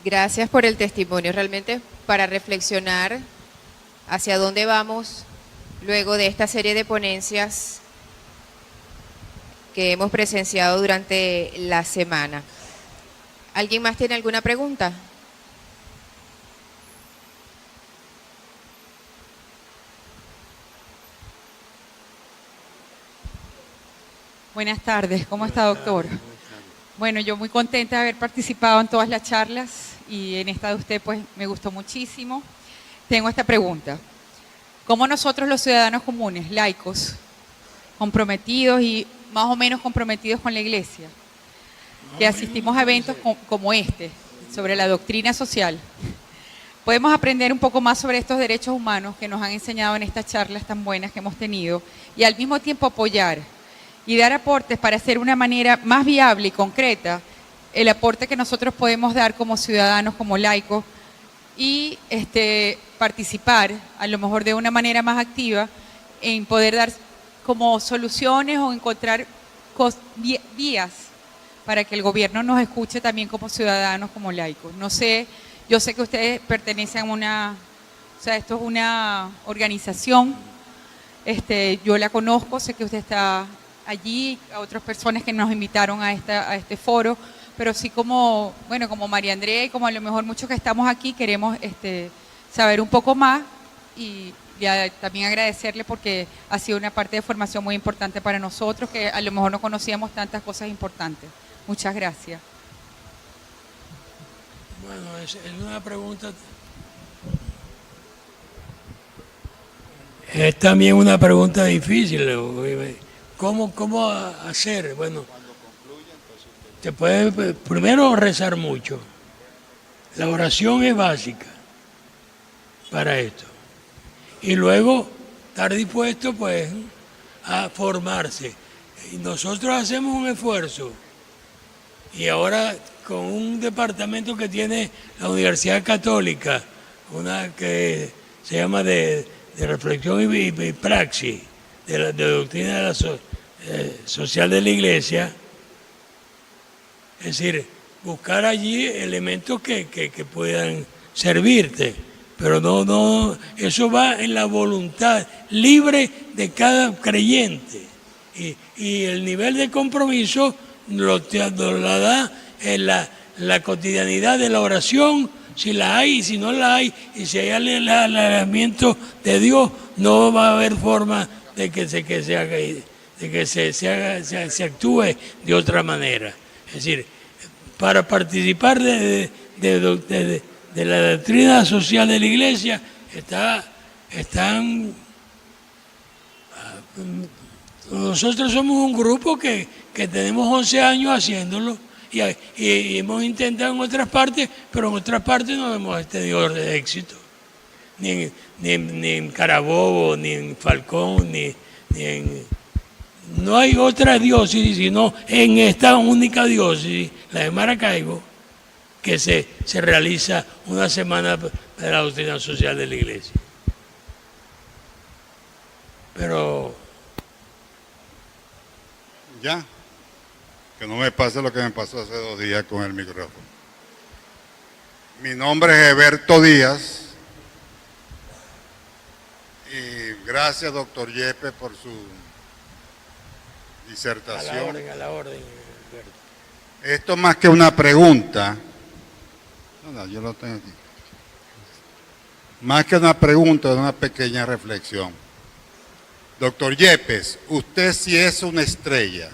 [SPEAKER 1] Gracias por el testimonio, realmente para reflexionar hacia dónde vamos luego de esta serie de ponencias que hemos presenciado durante la semana. ¿Alguien más tiene alguna pregunta?
[SPEAKER 5] Buenas tardes, ¿cómo está, doctor? Bueno, yo muy contenta de haber participado en todas las charlas y en esta de usted pues me gustó muchísimo. Tengo esta pregunta. ¿Cómo nosotros los ciudadanos comunes, laicos, comprometidos y más o menos comprometidos con la iglesia, que asistimos a eventos como este, sobre la doctrina social, podemos aprender un poco más sobre estos derechos humanos que nos han enseñado en estas charlas tan buenas que hemos tenido y al mismo tiempo apoyar y dar aportes para hacer una manera más viable y concreta el aporte que nosotros podemos dar como ciudadanos, como laicos, y participar, a lo mejor de una manera más activa, en poder dar como soluciones o encontrar vías para que el gobierno nos escuche también como ciudadanos, como laicos? No sé, yo sé que ustedes pertenecen a esto es una organización, yo la conozco, sé que usted está allí, a otras personas que nos invitaron a este foro, pero sí como María Andrea y como a lo mejor muchos que estamos aquí queremos saber un poco más y también agradecerle porque ha sido una parte de formación muy importante para nosotros, que a lo mejor no conocíamos tantas cosas importantes. Muchas gracias.
[SPEAKER 2] Bueno, es una pregunta. Es también una pregunta difícil. ¿Cómo hacer? Bueno, Usted puede primero rezar mucho. La oración es básica para esto. Y luego estar dispuesto pues a formarse. Y nosotros hacemos un esfuerzo. Y ahora con un departamento que tiene la Universidad Católica, una que se llama de reflexión y praxis, de doctrina de la social de la Iglesia, es decir, buscar allí elementos que puedan servirte, pero no, eso va en la voluntad libre de cada creyente y el nivel de compromiso lo la da en la cotidianidad de la oración, si la hay y si no la hay, y si hay el alejamiento de Dios, no va a haber forma de que se actúe de otra manera. Es decir, para participar de la doctrina social de la Iglesia están... Nosotros somos un grupo que tenemos 11 años haciéndolo y hemos intentado en otras partes, pero en otras partes no hemos tenido éxito. Ni en Carabobo, ni en Falcón, ni en... No hay otra diócesis, sino en esta única diócesis, la de Maracaibo, que se realiza una semana de la doctrina social de la Iglesia. Pero...
[SPEAKER 6] Ya, que no me pase lo que me pasó hace 2 días con el micrófono. Mi nombre es Eberto Díaz y gracias, doctor Yepes, por su disertación.
[SPEAKER 2] A la orden.
[SPEAKER 6] Esto más que una pregunta, no, yo lo tengo aquí. Más que una pregunta, es una pequeña reflexión. Doctor Yepes, usted sí es una estrella.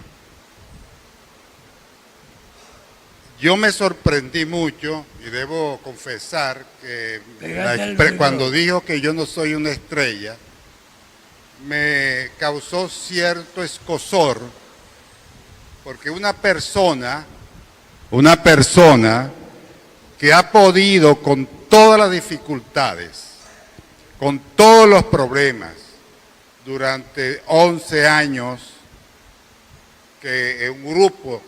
[SPEAKER 6] Yo me sorprendí mucho y debo confesar que cuando dijo que yo no soy una estrella, me causó cierto escozor, porque una persona que ha podido con todas las dificultades, con todos los problemas, durante 11 años, que un grupo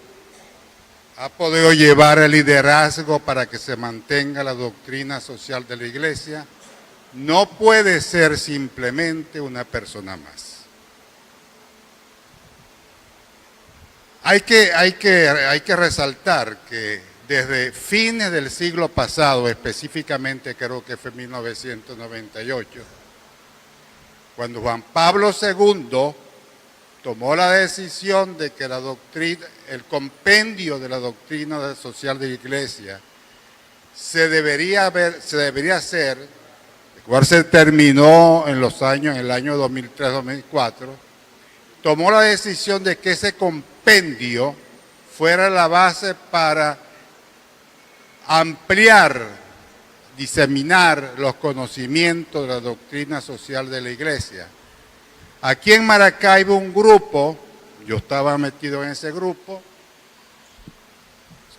[SPEAKER 6] ha podido llevar el liderazgo para que se mantenga la doctrina social de la Iglesia, no puede ser simplemente una persona más. Hay que resaltar que desde fines del siglo pasado, específicamente creo que fue 1998, cuando Juan Pablo II tomó la decisión de que la doctrina, el compendio de la doctrina social de la Iglesia se debería hacer, el cual se terminó en el año 2003-2004, tomó la decisión de que ese compendio fuera la base para ampliar, diseminar los conocimientos de la doctrina social de la Iglesia. Aquí en Maracaibo un grupo, yo estaba metido en ese grupo,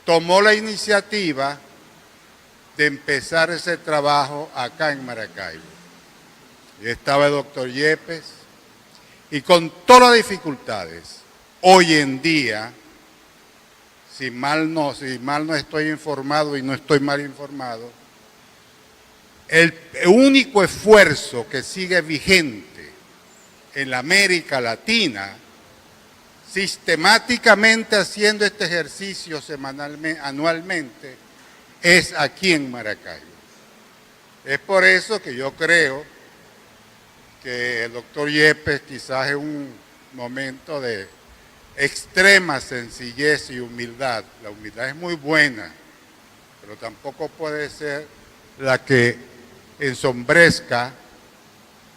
[SPEAKER 6] tomó la iniciativa de empezar ese trabajo acá en Maracaibo. Y estaba el doctor Yepes, y con todas las dificultades, hoy en día, si mal no estoy informado y no estoy mal informado, el único esfuerzo que sigue vigente en la América Latina, sistemáticamente haciendo este ejercicio anualmente, es aquí en Maracaibo. Es por eso que yo creo que el doctor Yepes quizás es un momento de extrema sencillez y humildad. La humildad es muy buena, pero tampoco puede ser la que ensombrezca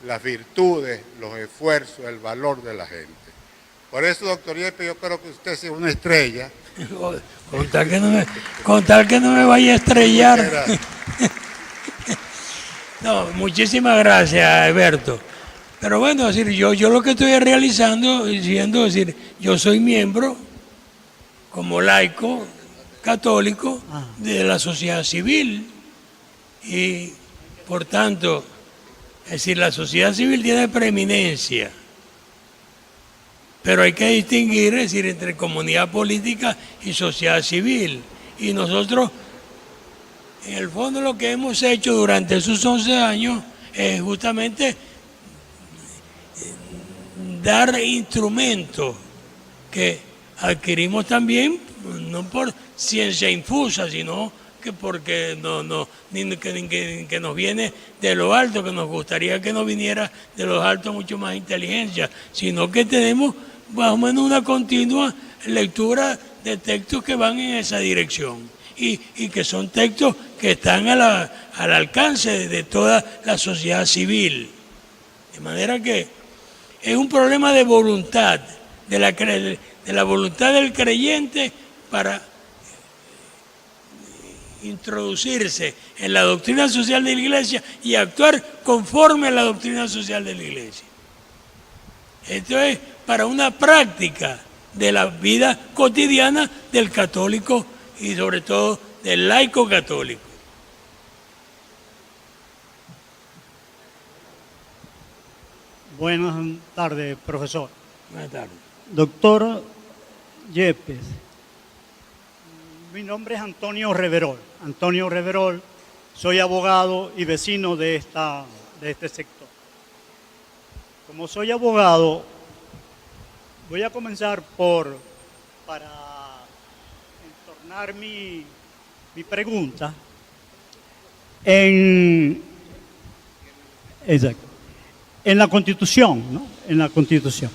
[SPEAKER 6] las virtudes, los esfuerzos, el valor de la gente. Por eso, doctor Yepes, yo creo que usted es una estrella.
[SPEAKER 2] Con tal que no me vaya a estrellar. No, muchísimas gracias, Alberto. Pero bueno, es decir, yo lo que estoy realizando, yo soy miembro como laico católico de la sociedad civil y por tanto, es decir, la sociedad civil tiene preeminencia, pero hay que distinguir, es decir, entre comunidad política y sociedad civil. Y nosotros, en el fondo, lo que hemos hecho durante esos 11 años es justamente dar instrumentos que adquirimos también, no por ciencia infusa, sino que porque que nos viene de lo alto, que nos gustaría que nos viniera de los altos mucho más inteligencia, sino que tenemos más o menos una continua lectura de textos que van en esa dirección y que son textos que están al alcance de toda la sociedad civil. De manera que es un problema de voluntad, de la voluntad del creyente para introducirse en la doctrina social de la Iglesia y actuar conforme a la doctrina social de la Iglesia. Esto es para una práctica de la vida cotidiana del católico y sobre todo del laico católico.
[SPEAKER 7] Buenas tardes, profesor.
[SPEAKER 2] Buenas tardes.
[SPEAKER 7] Doctor Yepes, mi nombre es Antonio Reverol. Antonio Reverol, soy abogado y vecino de este sector. Como soy abogado, voy a comenzar para entornar mi pregunta en la Constitución, ¿no? En la Constitución.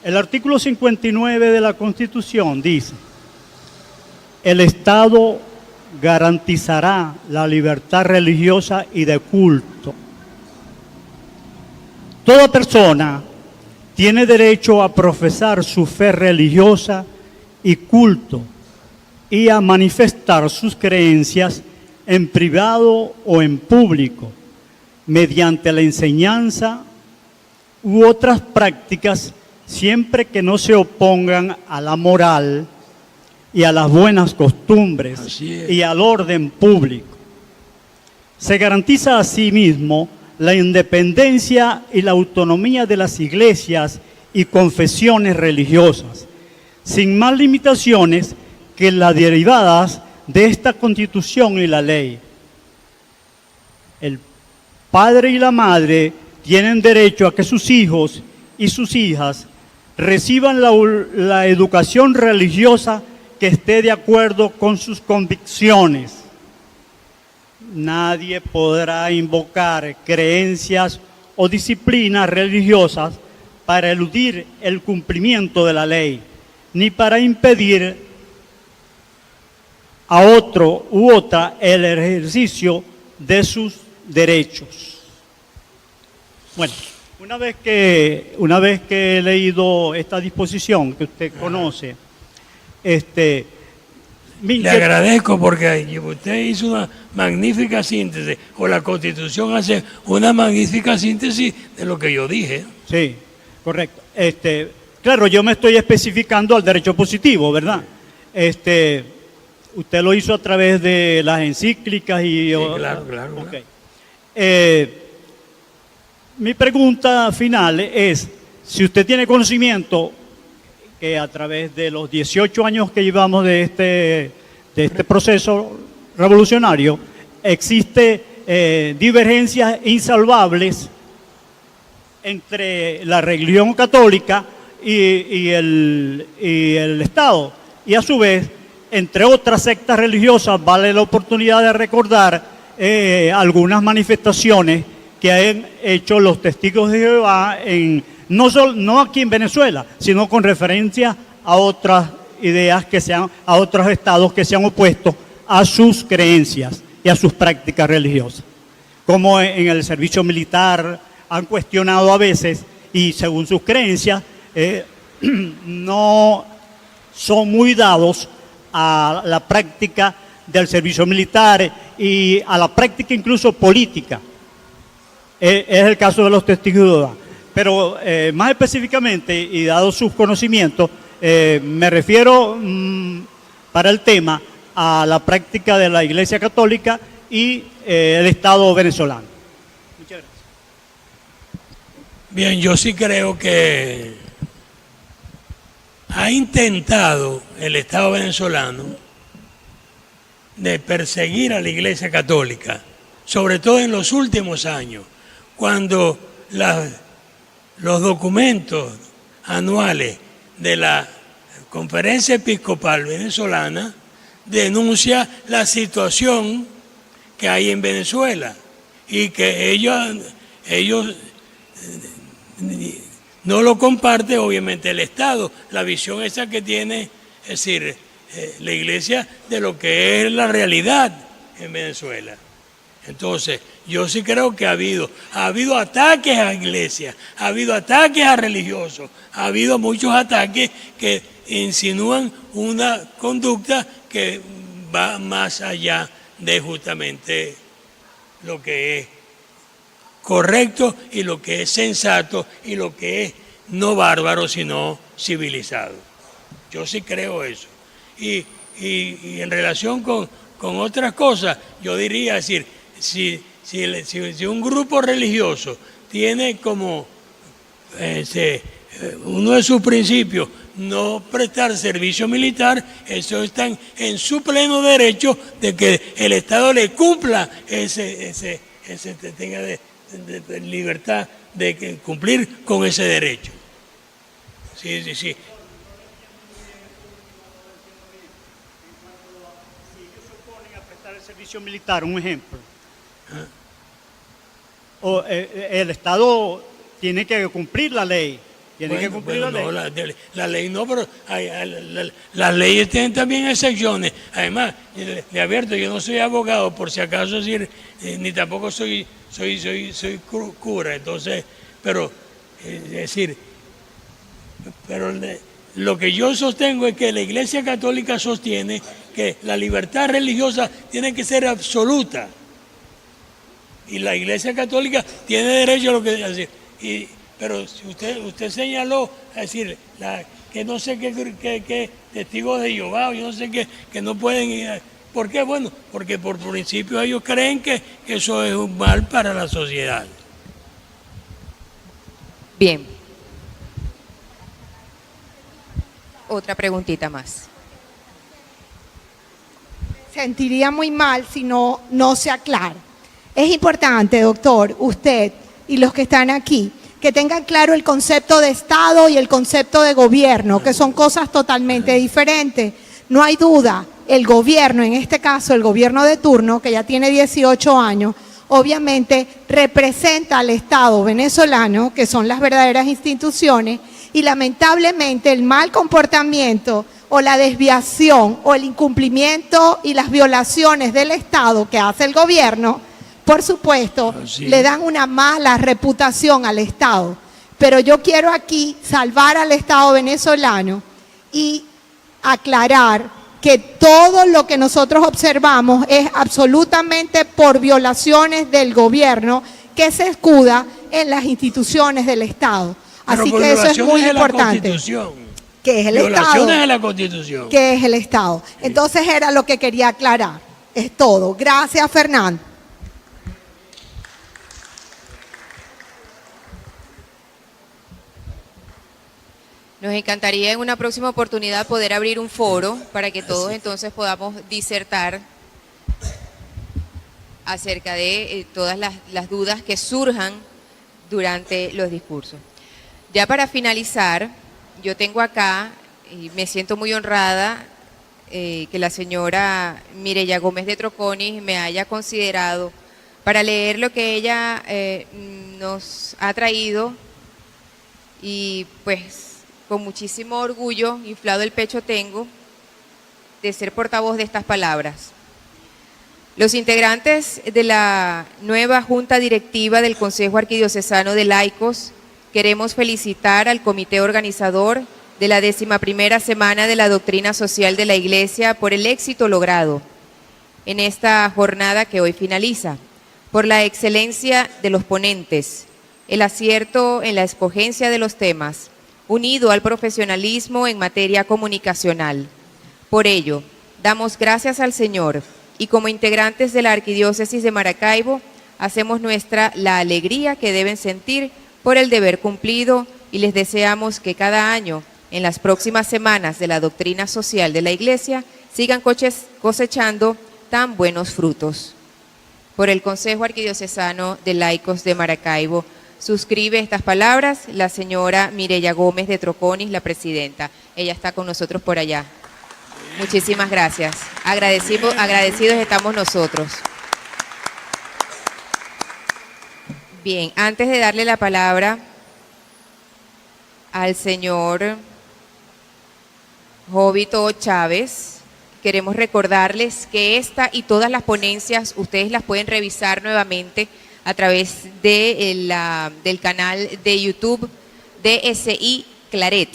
[SPEAKER 7] El artículo 59 de la Constitución dice: el Estado garantizará la libertad religiosa y de culto. Toda persona tiene derecho a profesar su fe religiosa y culto y a manifestar sus creencias en privado o en público, mediante la enseñanza u otras prácticas, siempre que no se opongan a la moral y a las buenas costumbres y al orden público. Se garantiza asimismo la independencia y la autonomía de las iglesias y confesiones religiosas, sin más limitaciones que las derivadas de esta Constitución y la ley. El padre y la madre tienen derecho a que sus hijos y sus hijas reciban la educación religiosa que esté de acuerdo con sus convicciones. Nadie podrá invocar creencias o disciplinas religiosas para eludir el cumplimiento de la ley, ni para impedir a otro u otra el ejercicio de sus derechos. Bueno, una vez que he leído esta disposición que usted conoce,
[SPEAKER 2] le agradezco porque usted hizo una magnífica síntesis, o la Constitución hace una magnífica síntesis de lo que yo dije.
[SPEAKER 7] Sí, correcto. Claro, yo me estoy especificando al derecho positivo, ¿verdad? Usted lo hizo a través de las encíclicas y...
[SPEAKER 2] Sí, claro.
[SPEAKER 7] Okay. Mi pregunta final es, si usted tiene conocimiento que a través de los 18 años que llevamos de este proceso revolucionario, existe divergencias insalvables entre la religión católica y el Estado, y a su vez, entre otras sectas religiosas, vale la oportunidad de recordar algunas manifestaciones que han hecho los testigos de Jehová, no aquí en Venezuela, sino con referencia a otras ideas a otros estados que se han opuesto a sus creencias y a sus prácticas religiosas. Como en el servicio militar han cuestionado a veces, y según sus creencias, no son muy dados a la práctica del servicio militar y a la práctica incluso política. Es el caso de los testigos de Jehová. Pero más específicamente, y dado sus conocimientos, me refiero para el tema a la práctica de la Iglesia Católica y el Estado venezolano. Muchas gracias.
[SPEAKER 2] Bien, yo sí creo que ha intentado el Estado venezolano de perseguir a la Iglesia Católica, sobre todo en los últimos años, cuando los documentos anuales de la Conferencia Episcopal Venezolana denuncia la situación que hay en Venezuela y que ellos no lo comparte obviamente el Estado, la visión esa que tiene, es decir, la Iglesia de lo que es la realidad en Venezuela. Entonces, yo sí creo que ha habido ataques a iglesias, ha habido ataques a religiosos, ha habido muchos ataques que insinúan una conducta que va más allá de justamente lo que es correcto y lo que es sensato y lo que es no bárbaro, sino civilizado. Yo sí creo eso. Y en relación con otras cosas, yo diría, decir, si un grupo religioso tiene como uno de sus principios no prestar servicio militar, eso está en su pleno derecho de que el Estado le cumpla tenga de libertad de cumplir con ese derecho. Sí.
[SPEAKER 7] Si ellos se oponen a prestar el servicio militar, un ejemplo, el Estado tiene que cumplir la ley. Tiene que cumplir la ley.
[SPEAKER 2] No, la ley no, pero las leyes tienen también excepciones. Además, le advierto, yo no soy abogado, por si acaso decir, ni tampoco soy cura, entonces, pero es decir, pero lo que yo sostengo es que la Iglesia Católica sostiene que la libertad religiosa tiene que ser absoluta. Y la Iglesia Católica tiene derecho a lo que decir. Pero si usted señaló, es decir, que no sé qué testigos de Jehová, yo no sé qué, que no pueden ir. ¿Por qué? Bueno, porque por principio ellos creen que eso es un mal para la sociedad.
[SPEAKER 1] Bien. Otra preguntita más.
[SPEAKER 8] Sentiría muy mal si no se aclara. Es importante, doctor, usted y los que están aquí, que tengan claro el concepto de Estado y el concepto de gobierno, que son cosas totalmente diferentes. No hay duda, el gobierno, en este caso el gobierno de turno, que ya tiene 18 años, obviamente representa al Estado venezolano, que son las verdaderas instituciones, y lamentablemente el mal comportamiento o la desviación o el incumplimiento y las violaciones del Estado que hace el gobierno, por supuesto, le dan una mala reputación al Estado. Pero yo quiero aquí salvar al Estado venezolano y aclarar que todo lo que nosotros observamos es absolutamente por violaciones del gobierno que se escuda en las instituciones del Estado. Así que eso es muy importante. ¿Qué es el Estado?
[SPEAKER 2] Violaciones a la Constitución.
[SPEAKER 8] ¿Qué es el Estado? Entonces era lo que quería aclarar. Es todo. Gracias, Fernando.
[SPEAKER 1] Nos encantaría en una próxima oportunidad poder abrir un foro para que todos entonces podamos disertar acerca de todas las dudas que surjan durante los discursos. Ya para finalizar, yo tengo acá, y me siento muy honrada, que la señora Mireya Gómez de Troconis me haya considerado para leer lo que ella nos ha traído, y pues con muchísimo orgullo, inflado el pecho tengo, de ser portavoz de estas palabras. Los integrantes de la nueva Junta Directiva del Consejo Arquidiocesano de Laicos queremos felicitar al comité organizador de la 11ª Semana de la Doctrina Social de la Iglesia por el éxito logrado en esta jornada que hoy finaliza, por la excelencia de los ponentes, el acierto en la escogencia de los temas, unido al profesionalismo en materia comunicacional. Por ello, damos gracias al Señor y como integrantes de la Arquidiócesis de Maracaibo, hacemos nuestra la alegría que deben sentir por el deber cumplido y les deseamos que cada año, en las próximas semanas de la doctrina social de la Iglesia, sigan cosechando tan buenos frutos. Por el Consejo Arquidiocesano de Laicos de Maracaibo, suscribe estas palabras la señora Mireya Gómez de Troconis, la presidenta. Ella está con nosotros por allá. Muchísimas gracias. Agradecidos estamos nosotros. Bien, antes de darle la palabra al señor Jovito Chávez, queremos recordarles que esta y todas las ponencias ustedes las pueden revisar nuevamente a través de del canal de YouTube DSI Claret.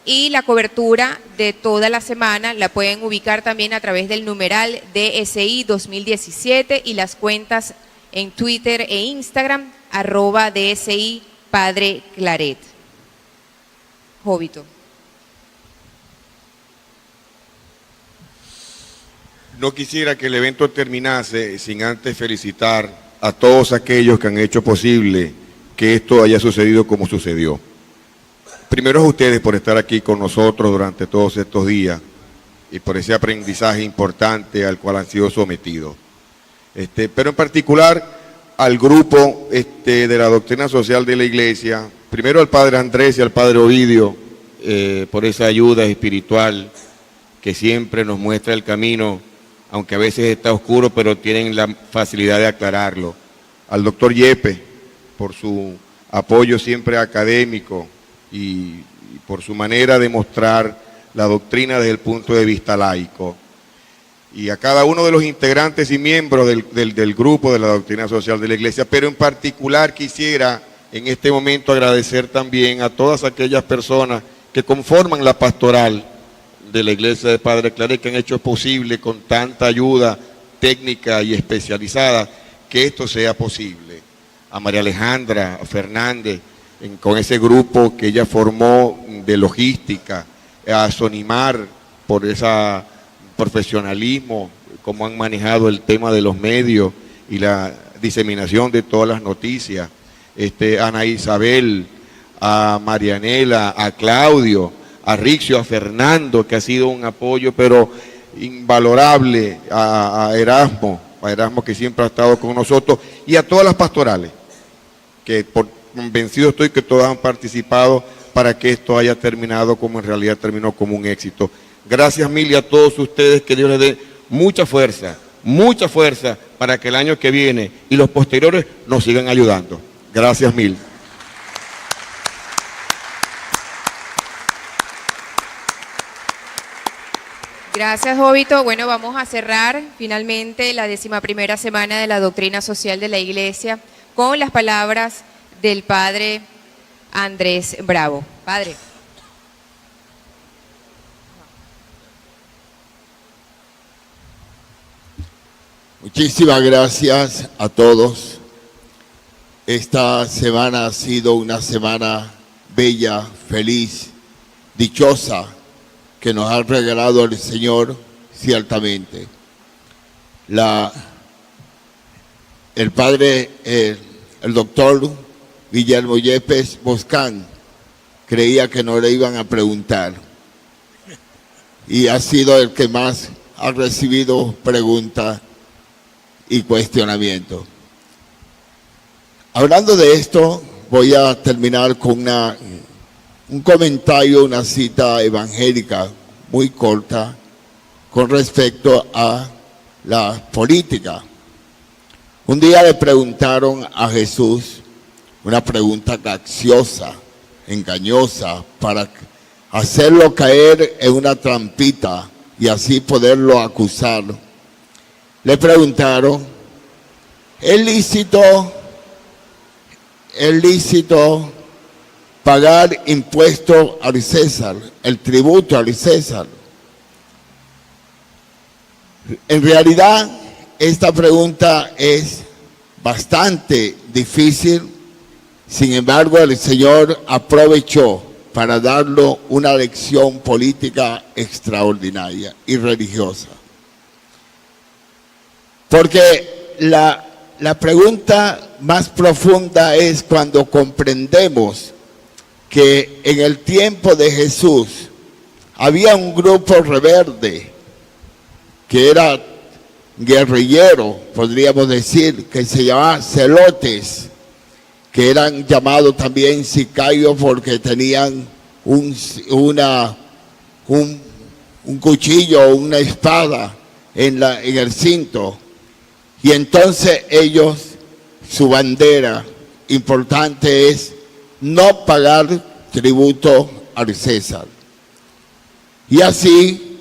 [SPEAKER 1] Y la cobertura de toda la semana la pueden ubicar también a través del numeral DSI 2017 y las cuentas en Twitter e Instagram, @DSI Padre Claret. Jovito.
[SPEAKER 9] No quisiera que el evento terminase sin antes felicitar a todos aquellos que han hecho posible que esto haya sucedido como sucedió. Primero a ustedes por estar aquí con nosotros durante todos estos días y por ese aprendizaje importante al cual han sido sometidos. Pero en particular al grupo de la doctrina social de la Iglesia, primero al Padre Andrés y al Padre Ovidio, por esa ayuda espiritual que siempre nos muestra el camino, aunque a veces está oscuro, pero tienen la facilidad de aclararlo. Al doctor Yepes, por su apoyo siempre académico y por su manera de mostrar la doctrina desde el punto de vista laico. Y a cada uno de los integrantes y miembros del grupo de la doctrina social de la Iglesia, pero en particular quisiera en este momento agradecer también a todas aquellas personas que conforman la pastoral de la Iglesia de Padre Claret, que han hecho posible con tanta ayuda técnica y especializada que esto sea posible. A María Alejandra Fernández, con ese grupo que ella formó de logística, a Sonimar por ese profesionalismo, cómo han manejado el tema de los medios y la diseminación de todas las noticias, a Ana Isabel, a Marianela, a Claudio, a Rixio, a Fernando, que ha sido un apoyo pero invalorable, a Erasmo que siempre ha estado con nosotros, y a todas las pastorales, que convencido estoy que todas han participado para que esto haya terminado como en realidad terminó, como un éxito. Gracias mil y a todos ustedes, que Dios les dé mucha fuerza para que el año que viene y los posteriores nos sigan ayudando. Gracias mil.
[SPEAKER 1] Gracias, Jovito. Bueno, vamos a cerrar finalmente la 11ª semana de la doctrina social de la Iglesia con las palabras del Padre Andrés Bravo. Padre.
[SPEAKER 10] Muchísimas gracias a todos. Esta semana ha sido una semana bella, feliz, dichosa, que nos ha regalado el Señor, ciertamente. El padre, el doctor Guillermo Yepes Boscán, creía que no le iban a preguntar. Y ha sido el que más ha recibido preguntas y cuestionamientos. Hablando de esto, voy a terminar con un comentario, una cita evangélica muy corta con respecto a la política. Un día le preguntaron a Jesús una pregunta capciosa, engañosa, para hacerlo caer en una trampita y así poderlo acusar. Le preguntaron, ¿es lícito pagar impuesto al César, el tributo al César? En realidad, esta pregunta es bastante difícil. Sin embargo, el Señor aprovechó para darle una lección política extraordinaria y religiosa. Porque la pregunta más profunda es cuando comprendemos que en el tiempo de Jesús había un grupo rebelde que era guerrillero, podríamos decir, que se llamaba celotes, que eran llamados también sicarios porque tenían un cuchillo o una espada en el cinto. Y entonces ellos, su bandera importante es no pagar tributo al César. Y así,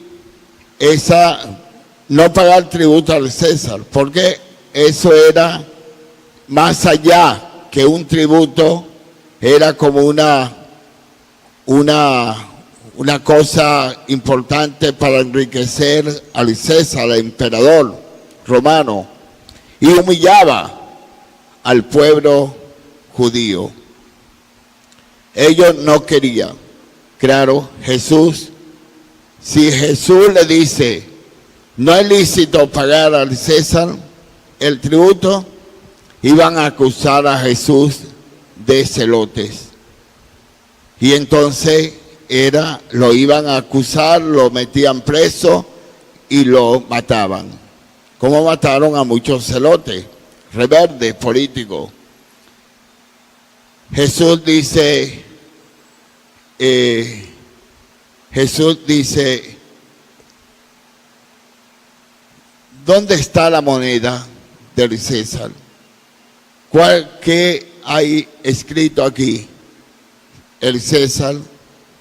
[SPEAKER 10] no pagar tributo al César, porque eso era más allá que un tributo, era como una cosa importante para enriquecer al César, al emperador romano, y humillaba al pueblo judío. Ellos no querían. Claro, si Jesús le dice, no es lícito pagar al César el tributo, iban a acusar a Jesús de celotes. Y entonces lo iban a acusar, lo metían preso y lo mataban. Como mataron a muchos celotes, rebeldes políticos. Jesús dice, ¿dónde está la moneda del César? ¿Qué hay escrito aquí? El César.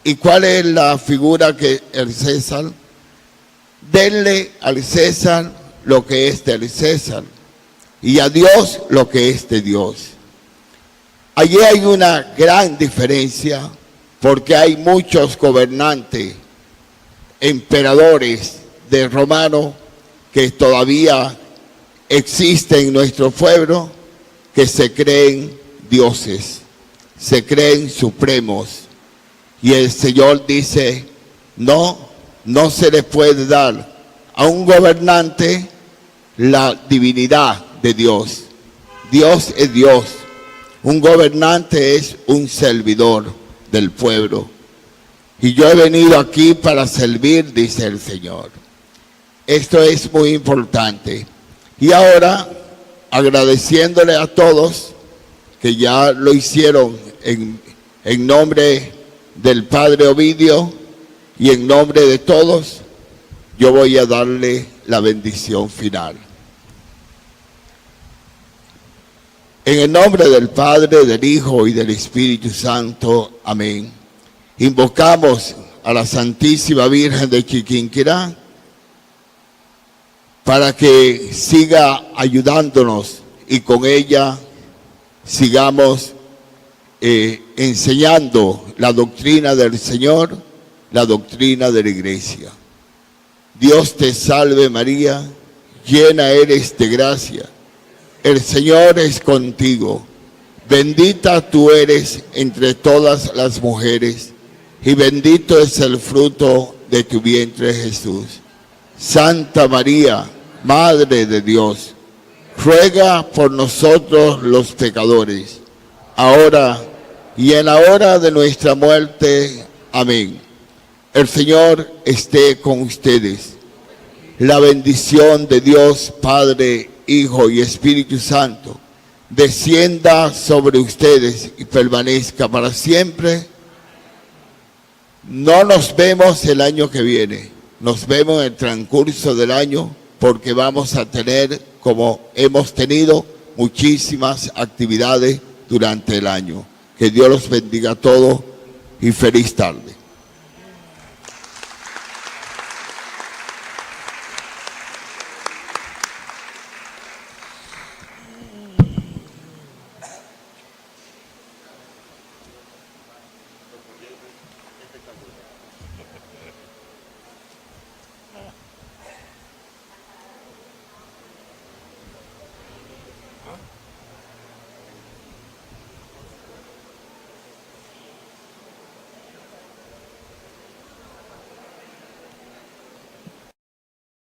[SPEAKER 10] ¿Y cuál es la figura que el César? Denle al César lo que es del César y a Dios lo que es de Dios. Allí hay una gran diferencia porque hay muchos gobernantes, emperadores de romanos que todavía existen en nuestro pueblo, que se creen dioses, se creen supremos. Y el Señor dice, no se le puede dar a un gobernante la divinidad de Dios. Dios es Dios. Un gobernante es un servidor del pueblo. Y yo he venido aquí para servir, dice el Señor. Esto es muy importante. Y ahora, agradeciéndole a todos que ya lo hicieron en nombre del Padre Ovidio y en nombre de todos, yo voy a darle la bendición final. En el nombre del Padre, del Hijo y del Espíritu Santo. Amén. Invocamos a la Santísima Virgen de Chiquinquirá para que siga ayudándonos y con ella sigamos enseñando la doctrina del Señor, la doctrina de la Iglesia. Dios te salve María, llena eres de gracia. El Señor es contigo. Bendita tú eres entre todas las mujeres y bendito es el fruto de tu vientre Jesús. Santa María, Madre de Dios, ruega por nosotros los pecadores, ahora y en la hora de nuestra muerte. Amén. El Señor esté con ustedes. La bendición de Dios, Padre, Hijo y Espíritu Santo, descienda sobre ustedes y permanezca para siempre. No nos vemos el año que viene, nos vemos en el transcurso del año, porque vamos a tener, como hemos tenido, muchísimas actividades durante el año. Que Dios los bendiga a todos y feliz tarde.